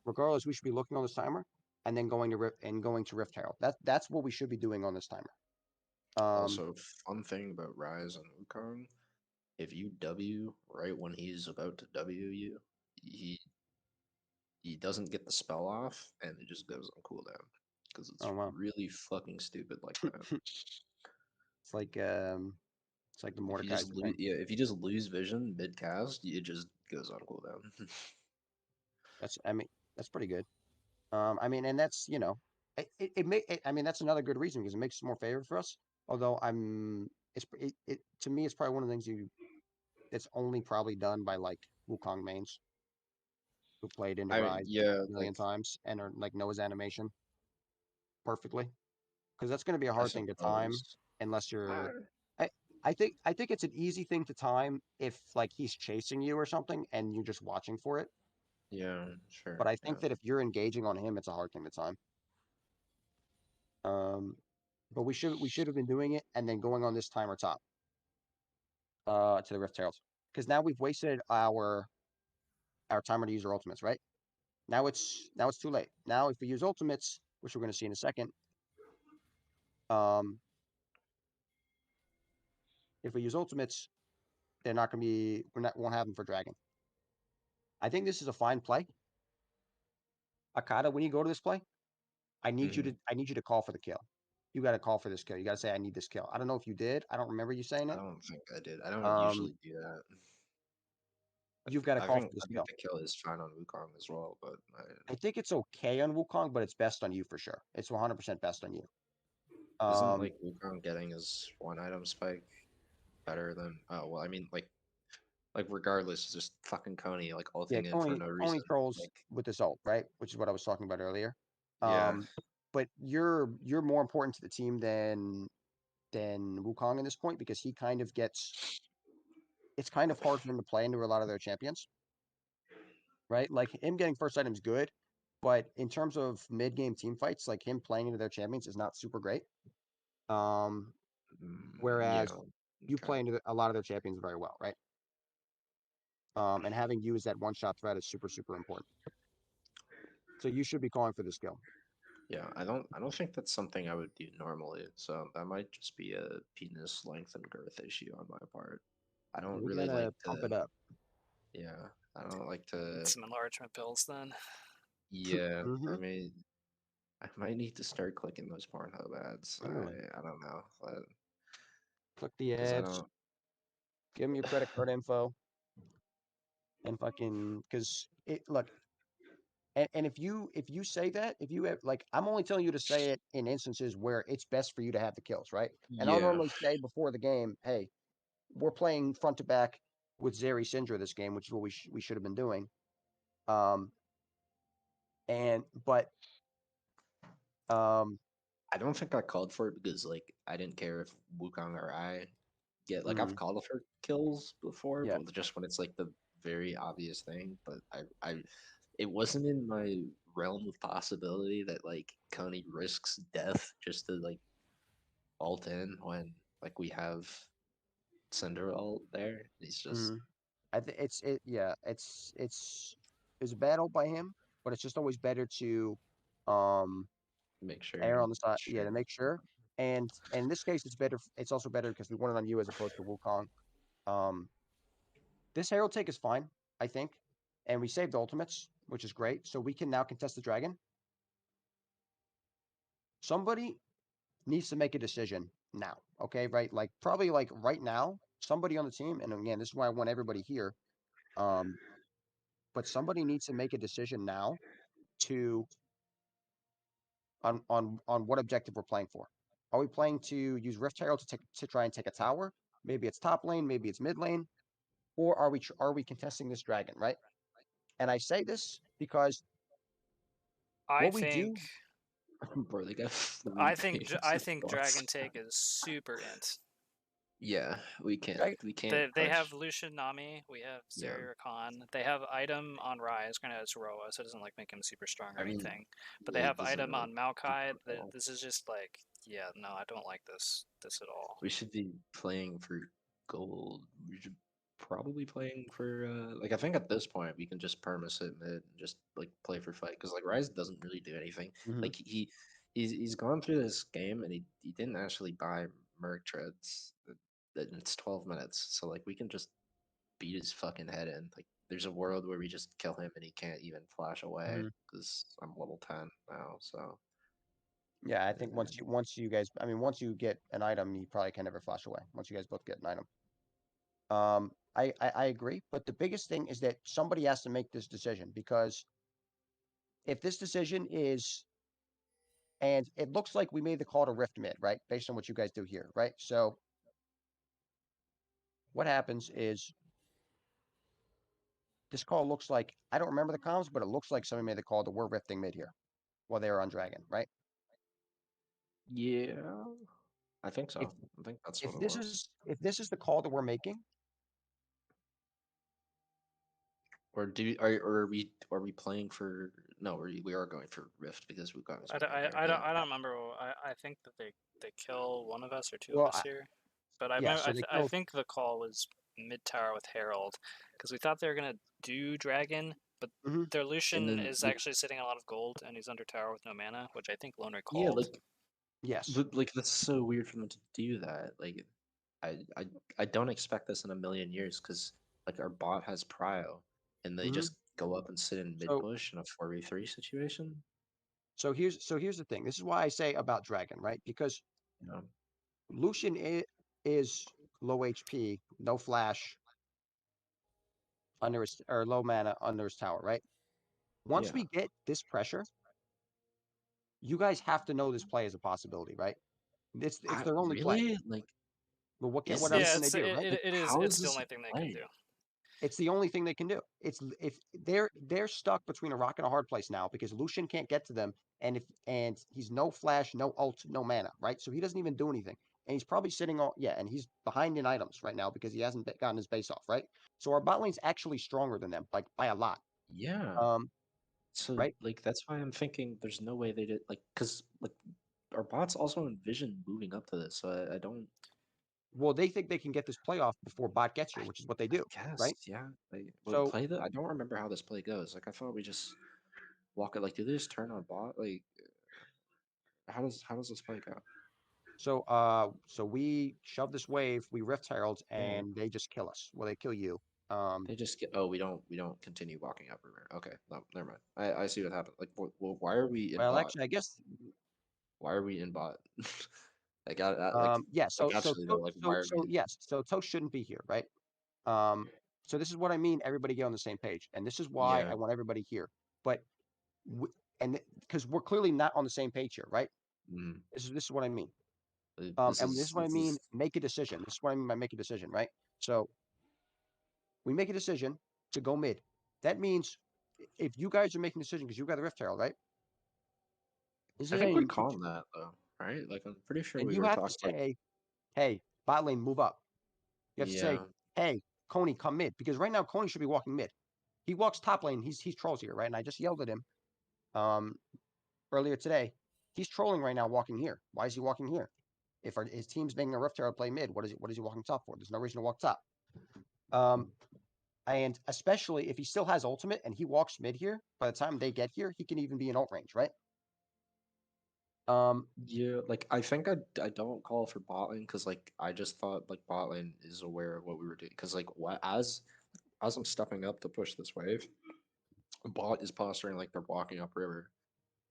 regardless, we should be looking on this timer and then going to Rift Herald. That's what we should be doing on this timer. Also, fun thing about Rise and Wukong, if you W right when he's about to W you, he doesn't get the spell off and it just goes on cooldown. Because it's Oh wow, really fucking stupid like that. it's like the If you Mordekaiser just lose, thing. yeah, if you just lose vision mid cast, it just goes on cooldown. That's pretty good. I mean, and that's I mean that's another good reason because it makes it more favorable for us. Although to me it's probably one of the things that's only probably done by like Wukong mains who played into I mean, Rise yeah, a million like times and are like know his animation perfectly, because that's going to be a I hard thing to time suppose. unless you're. Uh, I I think it's an easy thing to time if like he's chasing you or something and you're just watching for it. yeah, sure, But I think yeah. that if you're engaging on him, it's a hard thing to time. Um, but we should have been doing it and then going on this timer top to the Rift Heralds, because now we've wasted our timer to use our ultimates, right? Now it's too late. Now if we use ultimates, which we're going to see in a second, um, if we use ultimates, they're not going to be won't have them for dragon. I think this is a fine play. Akata, when you go to this play, I need you Hmm. to call for the kill. you got to call for this kill. You got to say, I need this kill. I don't know if you did. I don't remember you saying I it. don't think I did. I don't Um, usually do that. you've got to call for this I think kill. the kill is fine on Wukong as well, but I think it's okay on Wukong, but it's best on you for sure. It's 100% best on you. isn't like Wukong getting his one item spike better than? Oh well, I mean like regardless, just fucking Coney like Yeah, ulting in for no Coney reason. trolls Like with this ult, right? Which is what I was talking about earlier. yeah, But you're more important to the team than Wukong in this point because he kind of gets. It's kind of hard for him to play into a lot of their champions, right? Like him getting first item is good, but in terms of mid game team fights, like him playing into their champions is not super great. Um, whereas yeah, you okay. play into a lot of their champions very well, right? And having you as that one shot threat is super important. So you should be calling for the skill. Yeah, I don't think that's something I would do normally. So that might just be a penis length and girth issue on my part. I don't We really like gotta pump to. it up. Yeah, I don't like to. Some enlargement pills then. Yeah, Mm-hmm. I might need to start clicking those Pornhub ads. Literally. I don't know, Click the because I ads, don't. give them your credit card info, and fucking because it look. And if you say that, if you have like, I'm only telling you to say it in instances where it's best for you to have the kills, right? And I'll Yeah, normally say before the game, hey, we're playing front to back with Zeri Syndra this game, which is what we should have been doing. Um, and but um, I don't think I called for it because like I didn't care if Wukong or I get like I've mm, called for kills before, yeah, but just when it's like the very obvious thing. But I it wasn't in my realm of possibility that like Coney risks death just to like ult in when like we have Cinder ult there. He's just mm, I think yeah, it's a battle by him, but it's just always better to um make sure. err on the side, yeah, to Sure. make sure. And in this case, it's better. It's also better because we won it on you as opposed to Wukong. Um, this Herald take is fine, I think, and we saved ultimates, which is great. So we can now contest the dragon. Somebody needs to make a decision now. Okay, right? Like probably like right now, somebody on the team, and again, this is why I want everybody here. Um, but somebody needs to make a decision now to on what objective we're playing for. Are we playing to use Rift Herald to try and take a tower? Maybe it's top lane, maybe it's mid lane, or are we contesting this dragon, right? And I say this because I what we think do, Bro, they got three things I at think once. Dragon Take is super int. Yeah, Drag- we can't They have push. Lucian Nami, we have Yeah, Zeri Rakan. They have item on Rise, granted it's Roa, so it doesn't like make him super strong or I mean, anything. But they it have doesn't item really on do Maokai. much at all. This is just like, yeah, no, I don't like this at all. We should be playing for gold. We should probably playing for like I think at this point we can just perma sit mid and just like play for fight because like Rise doesn't really do anything. Mhm. Like he's gone through this game and he didn't actually buy Merc treads. It's 12 minutes, so like we can just beat his fucking head in. Like there's a world where we just kill him and he can't even flash away Mhm. because I'm level 10 now. So Yeah, I think once you guys, I mean, once you get an item, you probably can never flash away. Once you guys both get an item. I agree, but the biggest thing is that somebody has to make this decision because if this decision is, and it looks like we made the call to Rift mid, right? Based on what you guys do here, right? So what happens is this call looks like, I don't remember the comms, but it looks like somebody made the call that we're rifting mid here while they were on Dragon, right? yeah, I think If so. I think that's what it was. if this is the call that we're making, Or are we playing for no we are going for Rift because we've got been in there. Yeah. I don't remember. I think that they kill one of us or two of well, us here. But I yeah. remember, So they I killed. think the call was mid tower with Herald because we thought they were gonna do Dragon, but Mhm. their And Lucian then is like actually sitting a lot of gold and he's under tower with no mana, which I think Loner yeah, called. Yes. like that's so weird for them to do that. Like I I I don't expect this in a million years because like our bot has prio and they Mhm. just go up and sit in mid So bush in a 4v3 situation. So here's the thing. This is why I say about Dragon, right? Because Yeah. Lucian is low HP, no flash under his or low mana under his tower, right? Once Yeah. we get this pressure, you guys have to know this play is a possibility, right? It's I their only play. really like. But Is what else Yeah, can this they it's do, it, right? it, it is how it's is the this only a thing they can play? do. It's the only thing they can do. It's if they're stuck between a rock and a hard place now because Lucian can't get to them, and he's no flash, no ult, no mana, right? So he doesn't even do anything, and he's probably sitting on and he's behind in items right now because he hasn't gotten his base off, right? So our bot lane's actually stronger than them, like by a lot. Yeah. So Right? like that's why I'm thinking there's no way they did like because like our bots also envision moving up to this, so I don't. Well, they think they can get this playoff before bot gets here, I, which is what they I do, guess right? yeah. Like, but So play the I don't remember how this play goes. Like I thought we just walk it. Like do they just turn on bot? Like how does this play go? so we shove this wave, we Rift Herald, Yeah. and they just kill us. Well, they kill you. They just get. Oh, we don't continue walking up river. Okay, no, never mind. I see what happened. Like, well, why are we in Well, bot? actually, I guess Why are we in bot? I got like yeah. like actually though, like why are we? Yes. So Toast shouldn't be here, right? Um, so this is what I mean. Everybody get on the same page, and this is why Yeah. I want everybody here. But and because we're clearly not on the same page here, right? Mm, This is what I mean. this And this is is what I this mean. is Make a decision. This is what I mean by make a decision, right? So we make a decision to go mid. That means if you guys are making a decision because you got the Rift Herald, right? This I is think hey, we called that though, right? Like I'm pretty sure and we you were have to talking like say, hey, bot lane, move up. You have to say, yeah, hey, Coney, come mid. Because right now, Coney should be walking mid. He walks top lane. He's trolls here, right? And I just yelled at him um, earlier today. He's trolling right now, walking here. Why is he walking here? If his team's making a Rift Herald play mid, what is he walking top for? There's no reason to walk top. And especially if he still has ultimate and he walks mid here, by the time they get here, he can even be in ult range, right? yeah. Like I think I don't call for bot lane because like I just thought like bot lane is aware of what we were doing because like what as I'm stepping up to push this wave, bot is posturing like they're walking up river,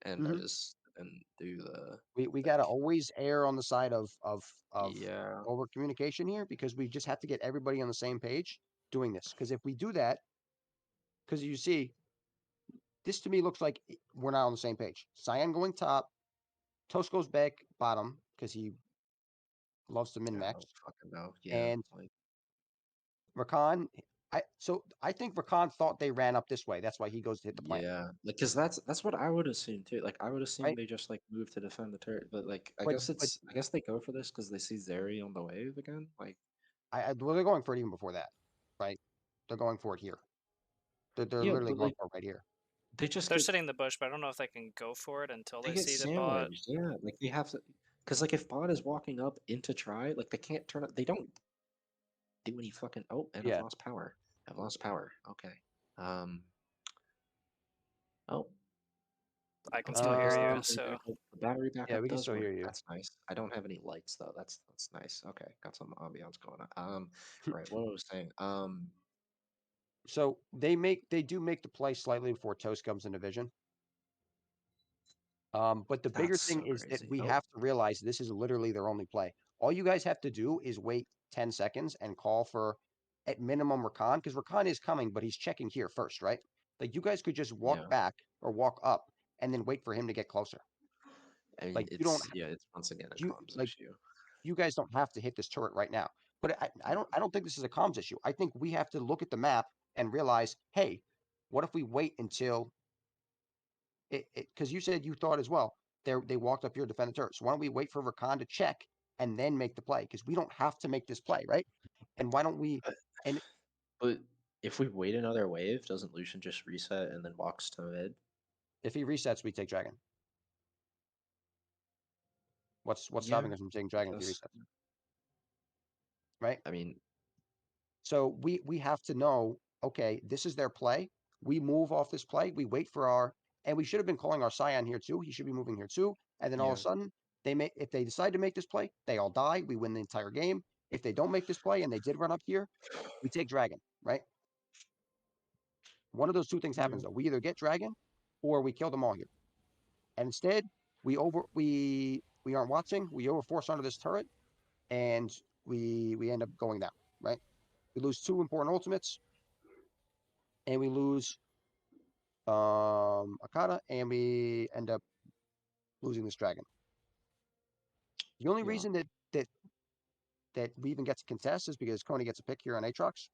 and I mhm. just and do the We like gotta always err on the side of yeah. over communication here because we just have to get everybody on the same page doing this. Because if we do that, because you see, this to me looks like we're not on the same page. Cyan going top, Toast goes back bottom because he loves to min I max, don't fucking know. Yeah, and like Rakan. I think Rakan thought they ran up this way. That's why he goes to hit the plant, yeah, like because that's what I would assume too. Like I would assume right? they just like move to defend the turret, but like But I guess they go for this because they see Zeri on the wave again. Like well, they're going for it even before that, right? They're going for it here. They're yeah, literally but going like for it right here. they just They're get sitting in the bush, but I don't know if they can go for it until they they get see the bot. sandwiched. Yeah, like they have to because like if bot is walking up into try, like they can't turn it. They don't do any fucking. Oh, and I've Yeah. lost power. I've lost power. Okay. Um. Oh. I can still Okay, hear so the you. Uh, battery So backup, the battery yeah, backup we can does still work. hear you. That's nice. I don't have any lights though. That's nice. Okay, got some ambiance going on. Right. What I was saying. So they do make the play slightly before Toast comes into vision. But the bigger That's thing so is that crazy. we Oh, have to realize this is literally their only play. All you guys have to do is wait 10 seconds and call for at minimum Rakan, because Rakan is coming, but he's checking here first, right? Like you guys could just walk yeah. back or walk up and then wait for him to get closer. I mean, Like you don't it's yeah. It's once again a you comms like issue. you guys don't have to hit this turret right now. But I don't think this is a comms issue. I think we have to look at the map and realize, hey, what if we wait until it because you said you thought as well. They walked up here to defend the turret. So why don't we wait for Rakan to check and then make the play? Because we don't have to make this play, right? And why don't we? But, And but if we wait another wave, doesn't Lucian just reset and then walks to mid? if he resets, we take dragon. What's Yeah, stopping us from taking I dragon if he guess. resets, right? I mean, So we have to know. Okay, this is their play. We move off this play. We wait for our, and we should have been calling our Scion here too. He should be moving here too. And then all of yeah, a sudden, if they decide to make this play, they all die. We win the entire game. If they don't make this play and they did run up here, we take dragon, right? One of those two things yeah. happens though. We either get dragon or we kill them all here. And instead, we aren't watching. We overforce onto this turret, and we end up going down. Right? We lose 2 important ultimates, and we lose Akata, and we end up losing this dragon. The only Yeah. reason that we even get to contest is because Coney gets a pick here on Aatrox.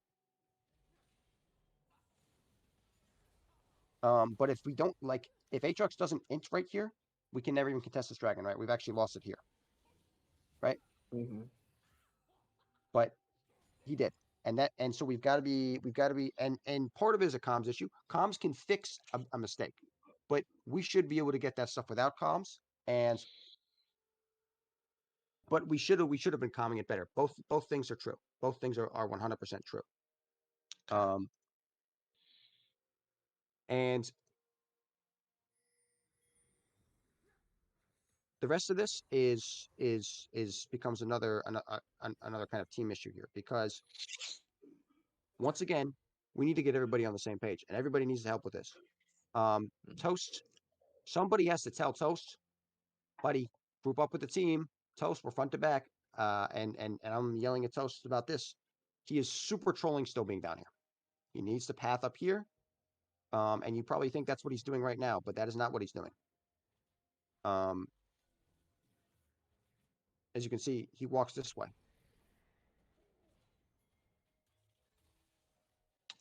But if we don't if Aatrox doesn't int right here, we can never even contest this dragon, right? We've actually lost it here, right? Mm-hmm. But he did, and so we've got to be, and part of it is a comms issue. Comms can fix a mistake, but we should be able to get that stuff without comms, but we should have been calming it better. Both things are true. Both things are 100% true. And the rest of this becomes another kind of team issue here, because once again, we need to get everybody on the same page, and everybody needs to help with this. Toast, somebody has to tell Toast, buddy, group up with the team. Toast, we're front to back. And I'm yelling at Toast about this. He is super trolling still being down here. He needs to path up here. And you probably think that's what he's doing right now, but that is not what he's doing. As you can see, he walks this way.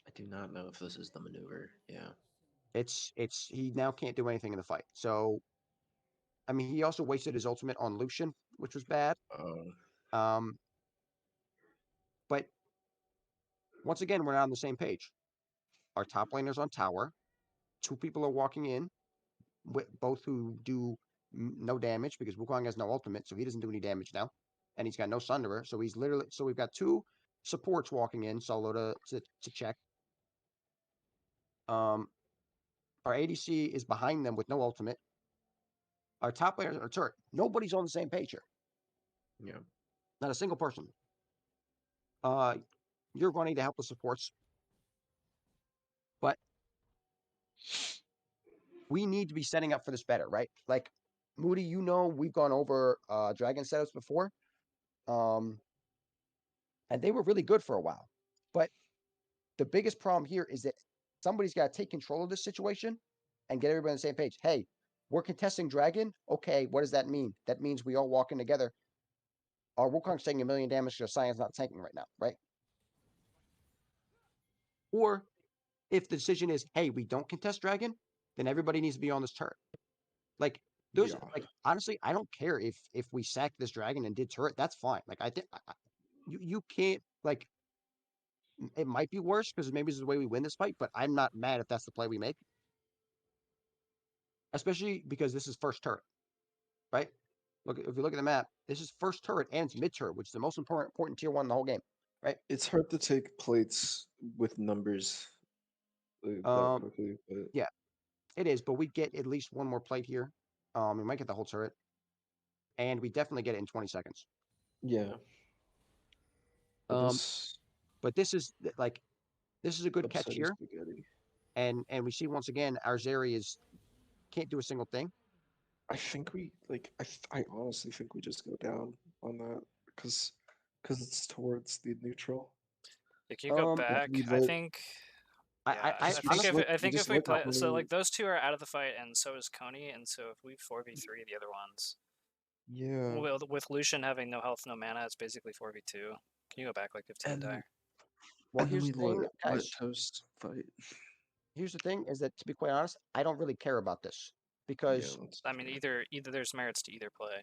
I do not know if this is the maneuver. Yeah. It's he now can't do anything in the fight. So, I mean, he also wasted his ultimate on Lucian, which was bad. But once again, we're not on the same page. Our top laner's on tower. 2 people are walking in, both who do no damage because Wukong has no ultimate, so he doesn't do any damage now, and he's got no Sunderer. So we've got 2 supports walking in solo to check. Our ADC is behind them with no ultimate. Our top laner are turret. Nobody's on the same page here. Yeah. Not a single person. You're running to help the supports, but we need to be setting up for this better, right? Like, Moody, we've gone over dragon setups before, and they were really good for a while. But the biggest problem here is that somebody's got to take control of this situation and get everybody on the same page. Hey, we're contesting dragon. Okay, what does that mean? That means we all walk in together. Our Wukong's taking 1 million damage because Cyan's not tanking right now, right? Or if the decision is, hey, we don't contest dragon, then everybody needs to be on this turret. Like, honestly, I don't care if we sacked this dragon and did turret. That's fine. Like, I think you can't, like, it might be worse because maybe this is the way we win this fight, but I'm not mad if that's the play we make. Especially because this is first turret, right? Look, if you look at the map, this is first turret and it's mid turret, which is the most important tier 1 in the whole game, right? It's hard to take plates with numbers that quickly, but yeah, it is. But we get at least 1 more plate here. We might get the whole turret, and we definitely get it in 20 seconds. yeah. But this is a good catch here, spaghetti. and we see once again our Zeri can't do a single thing. I think I honestly think we just go down on that because it's towards the neutral. If you go back, I think. I think if we play, so like those 2 are out of the fight, and so is Coney, and so if we 4v3 the other ones, yeah, with Lucian having no health, no mana, it's basically 4v2. Can you go back like 15 die? Well, here's the thing, guys. Toast fight. Here's the thing: is that, to be quite honest, I don't really care about this because I mean, either there's merits to either play.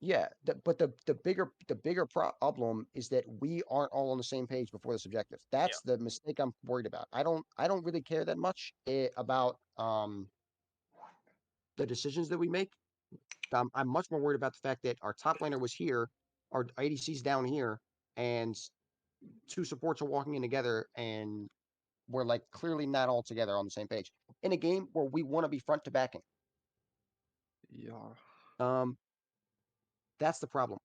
Yeah, but the bigger problem is that we aren't all on the same page before this objective. That's the mistake I'm worried about. I don't really care that much about the decisions that we make. I'm much more worried about the fact that our top laner was here, our ADC's down here, and 2 supports are walking in together, and we're like clearly not all together on the same page in a game where we want to be front to backing. Yeah. That's the problem.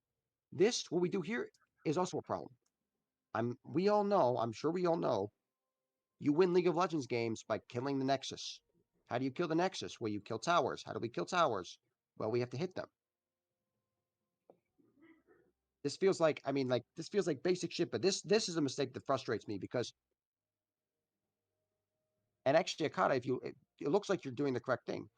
What we do here is also a problem. I'm sure we all know, you win League of Legends games by killing the Nexus. How do you kill the Nexus? Well, you kill towers. How do we kill towers? Well, we have to hit them. This feels like, I mean, like, this feels like basic shit, but this is a mistake that frustrates me because, and actually, Akata, it looks like you're doing the correct thing.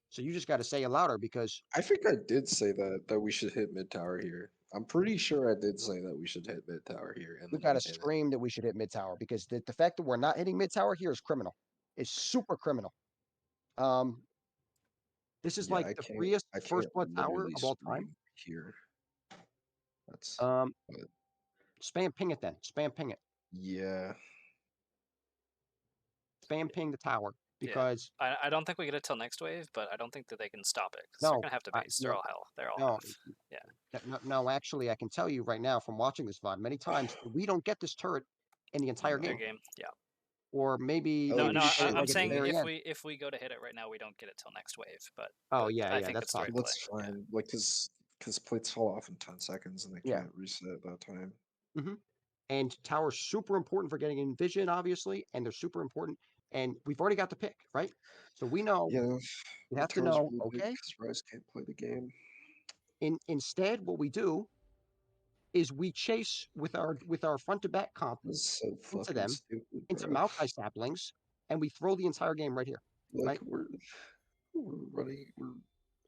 So you just got to say it louder because I think I did say that we should hit mid tower here. I'm pretty sure I did say that we should hit mid tower here, and we've then got we to hit it. scream that we should hit mid tower because the fact that we're not hitting mid tower here is criminal. It's super criminal. This is Yeah, like the freest I first can't blood tower literally of all time. scream here. That's but Spam ping it then. Spam ping it. yeah. Spam ping the tower Yeah. because I don't think we get it till next wave, but I don't think that they can stop it because they're no, gonna have to base. They're all hell. They're all no, half. Yeah. no, actually, I can tell you right now from watching this VOD many times, we don't get this turret in the entire Their game. game. Yeah. Or maybe Oh, No, no. shit, I'm like at the saying very end. if we go to hit it right now, we don't get it till next wave. But Oh but yeah, I yeah, think that's it's the fine. right that's play. fine. Like, cause plates fall off in 10 seconds and they Yeah. can't reset at that time. And towers super important for getting in vision, obviously, and they're super important. And we've already got the pick, right? So we know Yeah, we have to know. Okay. because Rise can't play the game. Instead, what we do is we chase with our front to back comp This is so into fucking them, stupid, into bro. Maokai saplings, and we throw the entire game right here. Like right? we're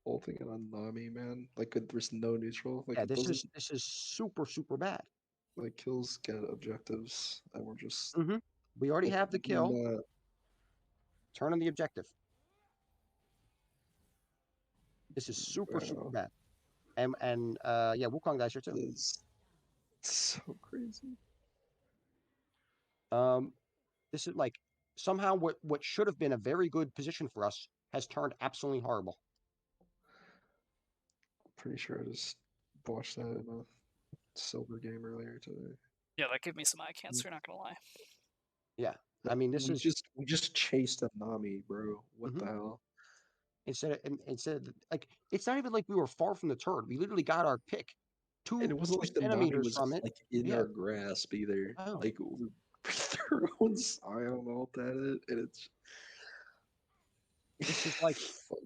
ulting it on Nami, man. Like there's no neutral. Like Yeah, it this doesn't is super bad. like kills get objectives, and we're just We already like, have the kill. not- Turn on the objective. This is super Wow. bad. And yeah, Wukong dies here too. It's so crazy. This is like somehow what should have been a very good position for us has turned absolutely horrible. Pretty sure I just watched that in a silver game earlier today. Yeah, that gave me some eye cancer. Not gonna lie. Yeah, I mean this we is we just chased a Nami, bro. What the hell? instead of like it's not even like we were far from the turret. We literally got our pick. And it wasn't like the Nami centimeters was from it. like in Yeah. our grasp either. Oh. Like we're throwing Scion ult at it, and it's This is like fuck.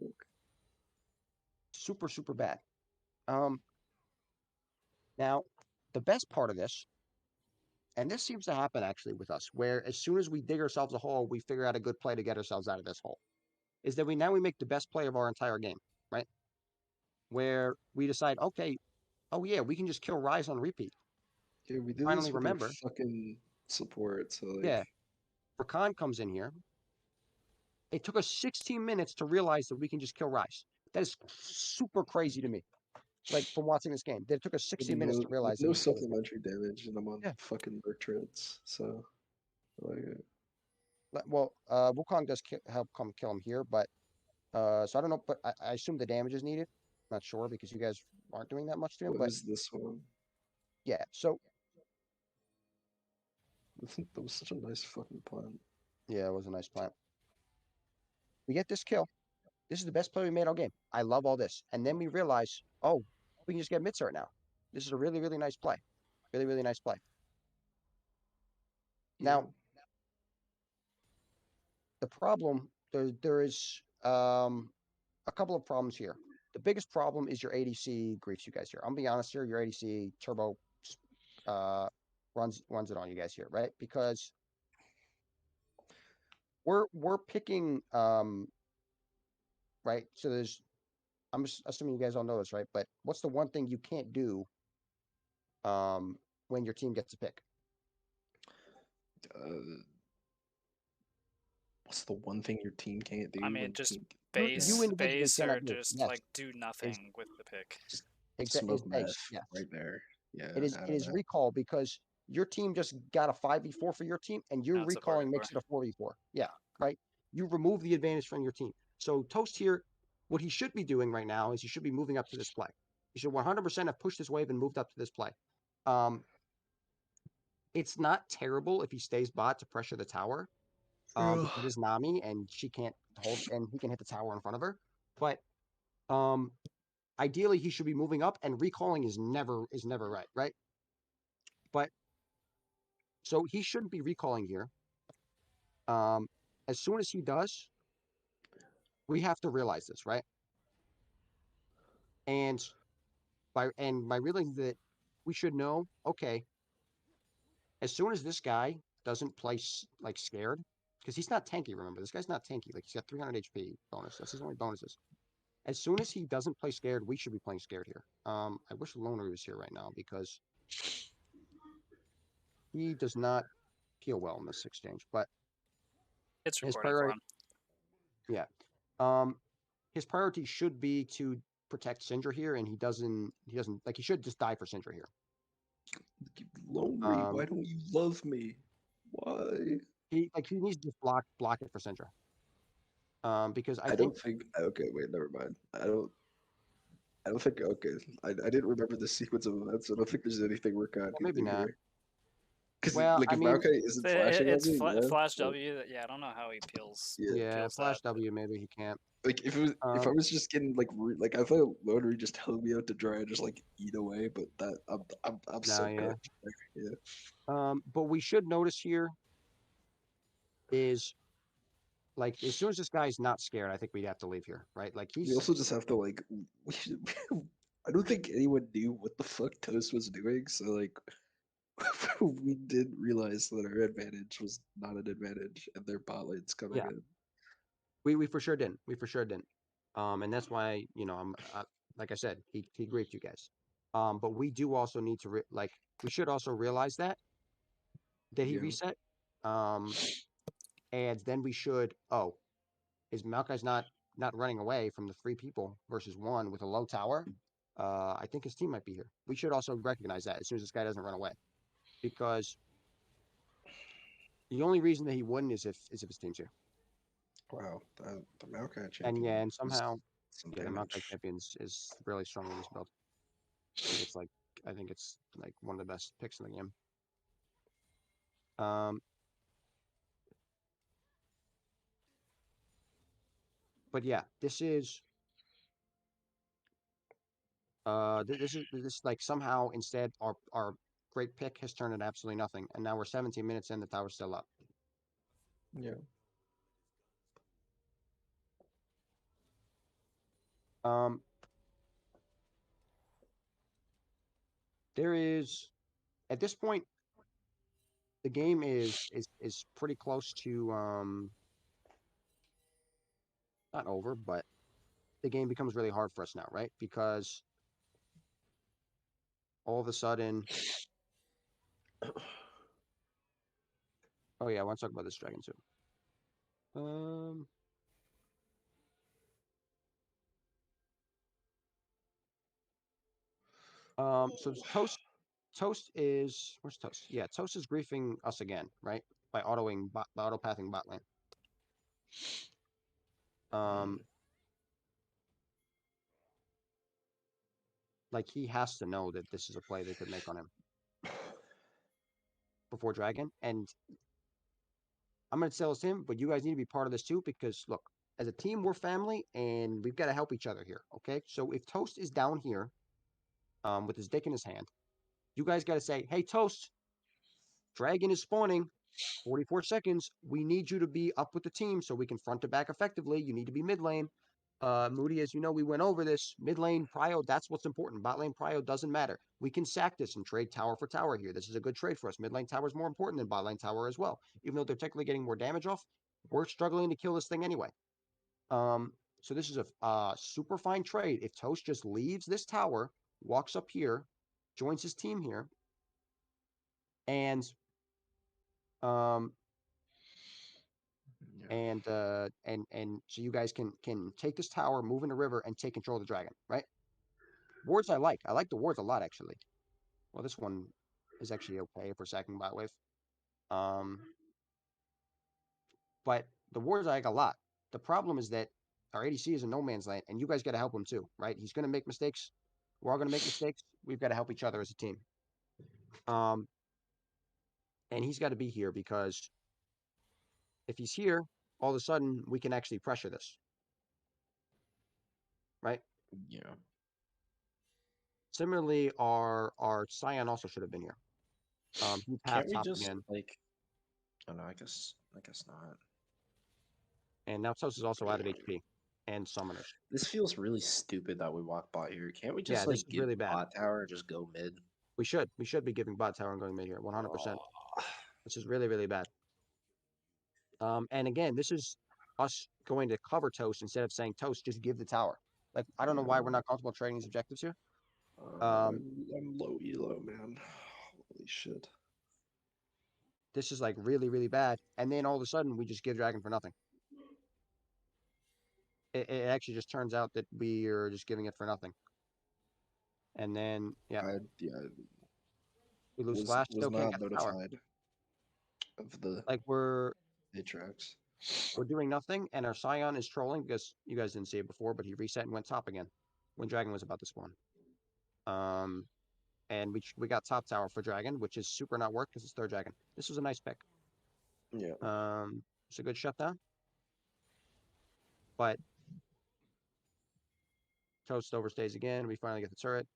super bad. Now, the best part of this, and this seems to happen actually with us, where as soon as we dig ourselves a hole, we figure out a good play to get ourselves out of this hole, is that we make the best play of our entire game, right? Where we decide, okay, oh yeah, we can just kill Rise on repeat. Yeah, we did Finally this with remember. our fucking support, so like Yeah. Rakan comes in here. It took us 16 minutes to realize that we can just kill Rise. That is super crazy to me. Like from watching this game, it took us 16 minutes to realize. no supplementary damage, and I'm on Yeah. fucking Merc Treads, so like Well, Wukong does help come kill him here, but so I don't know, but I assume the damage is needed. Not sure because you guys aren't doing that much to him. what But was this one? yeah, so I think that was such a nice fucking plan. yeah, it was a nice plan. We get this kill. This is the best play we made all game. I love all this, and then we realize, oh, we can just get mid-cert now. This is a really nice play. Really nice play. Now, the problem there is a couple of problems here. The biggest problem is your ADC griefs you guys here. I'm gonna be honest here, your ADC turbo runs it on you guys here, right? Because we're picking right. So there's I'm just assuming you guys all know this, right? But what's the one thing you can't do when your team gets a pick? What's the one thing your team can't do? I mean, when just team- base, you individually base, or cannot do it. just Yes. like do nothing with the pick. smoke Base, meth yes. right there. Yeah, It is out it of is that. recall because your team just got a 5v4 for your team, and your Now it's a recalling 4v4. makes it a 4v4. Yeah, right. You remove the advantage from your team. So Toast here, what he should be doing right now is he should be moving up to this play. He should 100% have pushed this wave and moved up to this play. It's not terrible if he stays bot to pressure the tower. Because it is Nami and she can't hold, and he can hit the tower in front of her. But ideally, he should be moving up, and recalling is never right, right? But so he shouldn't be recalling here. As soon as he does, We have to realize this, right? And by realizing that, we should know, okay, as soon as this guy doesn't play like scared, because he's not tanky. Remember, this guy's not tanky. Like, he's got 300 HP bonus. That's his only bonuses. As soon as he doesn't play scared, we should be playing scared here. I wish Loner was here right now because he does not heal well in this exchange. But It's his recording for priority, him. yeah, his priority should be to protect Syndra here, and he doesn't like, he should just die for Syndra here. Lonely, why don't you love me? Why? He needs to just block it for Syndra. Because I think don't think. Okay, wait, never mind. I don't think. Okay, I didn't remember the sequence of events. I don't think there's anything we're gonna maybe do not. here. Because Well, like, I if mean, Maokai isn't flashing It's at me, yeah, flash but- W. Yeah, I don't know how he peels. yeah, Feels flash that. W, maybe he can't. Like if I was just getting like I thought Lonery just held me out to dry and just like eat away, but that I'm so yeah. good. Yeah. But we should notice here is, like, as soon as this guy's not scared, I think we'd have to leave here, right? Like, We he's also just have to like we should, I don't think anyone knew what the fuck Toast was doing, so like we did realize that our advantage was not an advantage and their bot lane's coming yeah, in. we for sure didn't. We for sure didn't. And that's why, like I said, he griefed you guys. But we do also need to we should also realize that he Yeah. reset. And then we should, is Maokai's not running away from the 3 people versus 1 with a low tower. I think his team might be here. We should also recognize that as soon as this guy doesn't run away, because the only reason that he wouldn't is if his team's here. Wow, the Maokai champion. And yeah, and does somehow, some yeah, the damage. Maokai champion is really strong in this build. I think it's like one of the best picks in the game. But yeah, this is like, somehow instead our great pick has turned into absolutely nothing, and now we're 17 minutes in, the tower's still up. Yeah. There is, at this point, the game is pretty close to not over, but the game becomes really hard for us now, right? Because all of a sudden, oh yeah, I want to talk about this dragon too. So Toast is, where's Toast? Yeah, Toast is griefing us again, right? By auto-pathing bot lane. Like, he has to know that this is a play they could make on him before dragon, and I'm gonna tell him, but you guys need to be part of this too, because look, as a team, we're family, and we've got to help each other here. Okay, so if Toast is down here, with his dick in his hand, you guys got to say, "Hey, Toast, dragon is spawning. 44 seconds. We need you to be up with the team so we can front to back effectively. You need to be mid lane." Moody, as you know, we went over this. Mid lane prio, that's what's important. Bot lane prio doesn't matter. We can sack this and trade tower for tower here. This is a good trade for us. Mid lane tower is more important than bot lane tower as well. Even though they're technically getting more damage off, we're struggling to kill this thing anyway. So this is a super fine trade. If Toast just leaves this tower, walks up here, joins his team here, and so you guys can take this tower, move in the river, and take control of the dragon, right? Wards I like the wards a lot, actually. Well, this one is actually okay for sacking bot wave. But the wards I like a lot. The problem is that our ADC is in no man's land, and you guys got to help him too, right? He's going to make mistakes. We're all going to make mistakes. We've got to help each other as a team. And he's got to be here, because if he's here, all of a sudden we can actually pressure this, right? Yeah. Similarly, our Scion also should have been here. He's half Can't we top just again, like? Oh no, I guess not. and now Toast is also out of HP. and summoners. This feels really stupid that we walk bot here. Can't we Yeah, just this like is give really bad. bot tower and just go mid? We should be giving bot tower and going mid here, 100%. This is really, really bad. And again, this is us going to cover Toast instead of saying Toast, just give the tower. Like, I don't know why we're not comfortable trading these objectives here. I'm low elo, man. Holy shit. This is like really, really bad. And then all of a sudden, we just give Dragon for nothing. It actually just turns out that we are just giving it for nothing. And then, yeah, we lose flash. Was Still can't not get the tower. notified of the Like, we're Atrax. doing nothing, and our Scion is trolling because you guys didn't see it before, but he reset and went top again when Dragon was about to spawn. And we got top tower for Dragon, which is super not work because it's third Dragon. This was a nice pick. Yeah. It's a good shutdown. But Toast overstays again. We finally get the turret.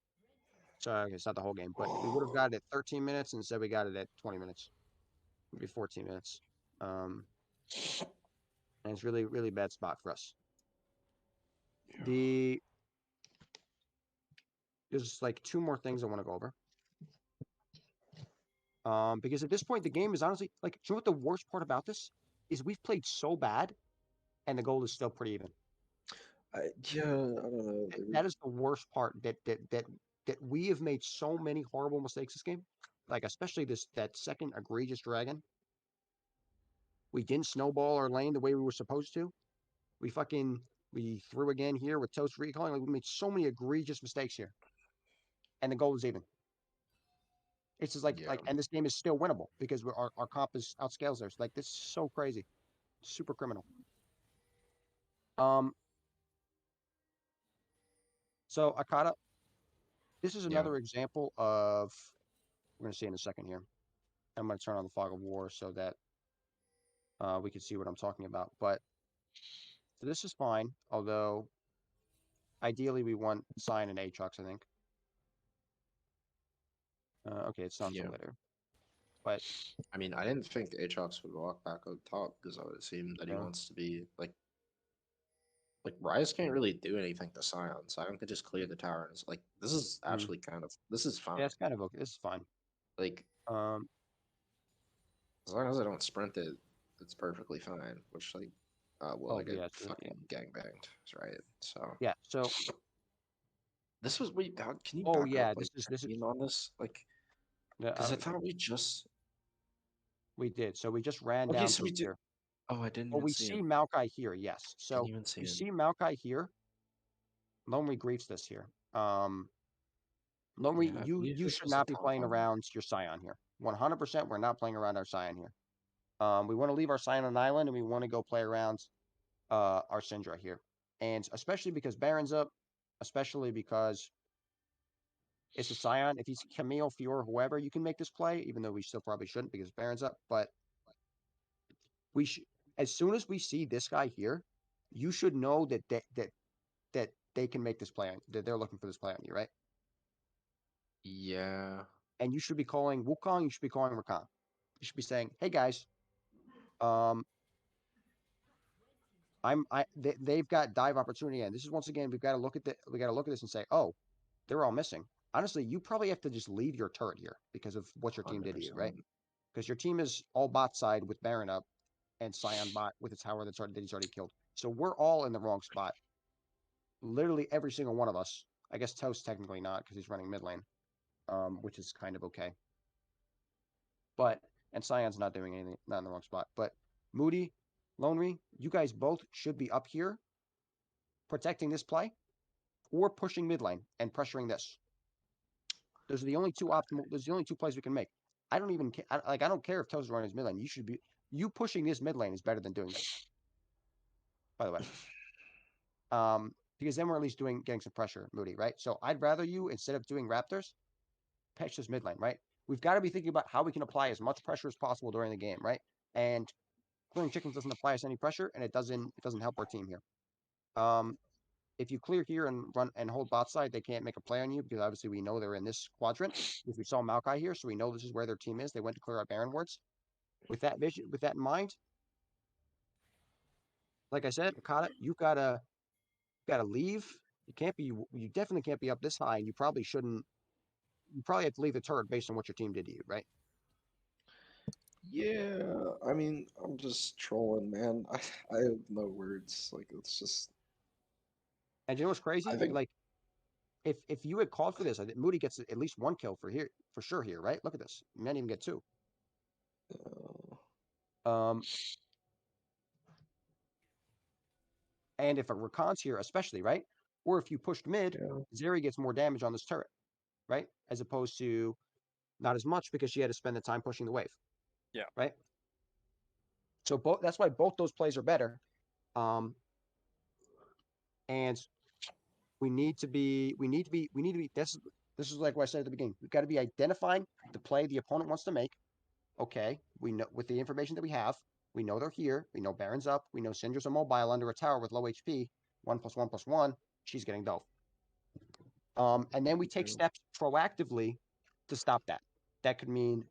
So okay, it's not the whole game, but we would have got it at 13 minutes, and instead we got it at 20 minutes. It would be 14 minutes. And it's really, really bad spot for us. There's like two more things I want to go over. Because at this point, the game is honestly like, do you know what the worst part about this is? We've played so bad, and the goal is still pretty even. Yeah, I don't know. That is the worst part. That we have made so many horrible mistakes this game. Like especially that second egregious Dragon. We didn't snowball our lane the way we were supposed to. We threw again here with Toast recalling. Like we made so many egregious mistakes here, and the goal is even. It's just like and this game is still winnable because our comp is outscales theirs. Like this is so crazy, super criminal. So Akata, this is another example of. We're gonna see in a second here. I'm gonna turn on the fog of war so that we can see what I'm talking about. But so this is fine, although ideally we want Sign and Aatrox, I think. Okay, it's not until later. But I mean, I didn't think Aatrox would walk back up top because I would assume that he wants to be like Rise can't really do anything to Scion. Scion could just clear the tower, and it's like this is actually this is fine. Yeah, it's kind of okay. This is fine. Like as long as I don't sprint it, it's perfectly fine. Which like I get fucking gangbanged, right? So yeah, so this was wait. Can you? Oh back yeah, up, this is on this because I thought we did. So we just ran down so to here. Oh, I didn't. Well, we see Maokai here, yes. So we see Maokai here. Lonely griefs this here. Lonely, you should not be playing around your Scion here. 100%, we're not playing around our Scion here. We want to leave our Scion on an island, and we want to go play around our Syndra here. And especially because Baron's up, especially because it's a Scion. If he's Camille, Fiora, whoever, you can make this play, even though we still probably shouldn't because Baron's up. But we should, as soon as we see this guy here, you should know that they can make this play on, that they're looking for this play on you, right? Yeah. And you should be calling Wukong, you should be calling Rakan. You should be saying, hey guys, they've got dive opportunity, and this is once again we got to look at this and say, oh, they're all missing. Honestly, you probably have to just leave your turret here because of what your team did to you, right? Because your team is all bot side with Baron up and Scion bot with a tower that he's already killed. So we're all in the wrong spot. Literally every single one of us. I guess Toast technically not because he's running mid lane, which is kind of okay. And Scion's not doing anything, not in the wrong spot. But Moody, Lonry, you guys both should be up here protecting this play or pushing mid lane and pressuring this. Those are the only two optimal. Those are the only two plays we can make. I don't even care. I don't care if Toast is running his mid lane. You pushing this mid lane is better than doing this. By the way, because then we're at least getting some pressure, Moody, right? So I'd rather you, instead of doing Raptors, patch this mid lane, right? We've got to be thinking about how we can apply as much pressure as possible during the game, right? And clearing chickens doesn't apply us any pressure, and it doesn't help our team here. If you clear here and run and hold bot side, they can't make a play on you because obviously we know they're in this quadrant. Because we saw Maokai here, so we know this is where their team is. They went to clear out Baron wards. With that vision, with that in mind, like I said, Akata, you've got to got to leave. You can't be. You definitely can't be up this high, and you probably shouldn't. You probably have to leave the turret based on what your team did to you, right? Yeah, I mean, I'm just trolling, man. I have no words. Like, it's just, And you know what's crazy? I think, Like, if you had called for this, I think Moody gets at least one kill for sure here, right? Look at this. You might even get two. Um, and if a Rakan's here, especially, right? Or if you pushed mid, yeah, Zeri gets more damage on this turret, right? As opposed to not as much because she had to spend the time pushing the wave. Yeah. Right. So that's why both those plays are better. And we need to be. This is like what I said at the beginning. We've got to be identifying the play the opponent wants to make. Okay, we know with the information that we have, we know they're here. We know Baron's up. We know Syndra's a mobile under a tower with low HP. 1+1+1. She's getting dove. And then we take yeah. steps proactively to stop that. That could mean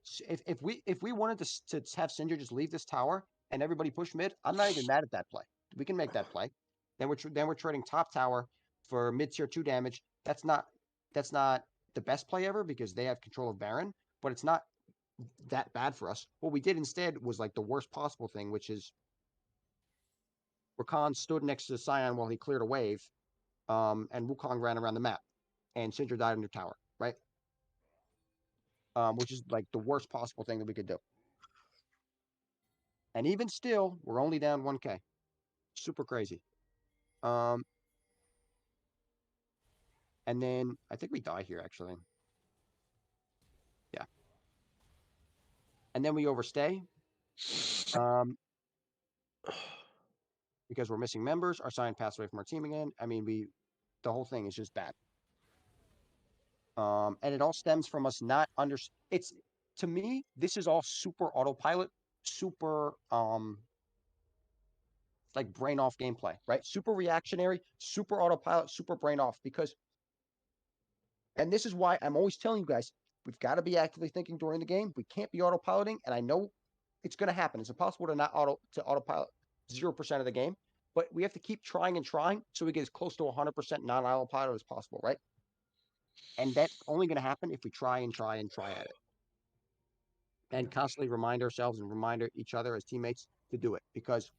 if we wanted to have Syndra just leave this tower and everybody push mid, I'm not even mad at that play. We can make that play. Then we're trading top tower for mid tier 2 damage. That's not the best play ever because they have control of Baron, but it's not that bad for us. What we did instead was like the worst possible thing, which is Rakan stood next to Sion while he cleared a wave, and Wukong ran around the map, and Syndra died under tower, right? Which is like the worst possible thing that we could do. And even still, we're only down 1K. Super crazy. And then I think we die here actually. Yeah. And then we overstay. Because we're missing members, our sign passed away from our team again. I mean, the whole thing is just bad. And it all stems from us not it's to me, this is all super autopilot, super like brain off gameplay, right? Super reactionary, super autopilot, super brain off because and this is why I'm always telling you guys, we've got to be actively thinking during the game. We can't be autopiloting, and I know it's going to happen. It's impossible to not autopilot 0% of the game, but we have to keep trying and trying so we get as close to 100% non-autopilot as possible, right? And that's only going to happen if we try and try and try at it, and constantly remind ourselves and remind each other as teammates to do it. Because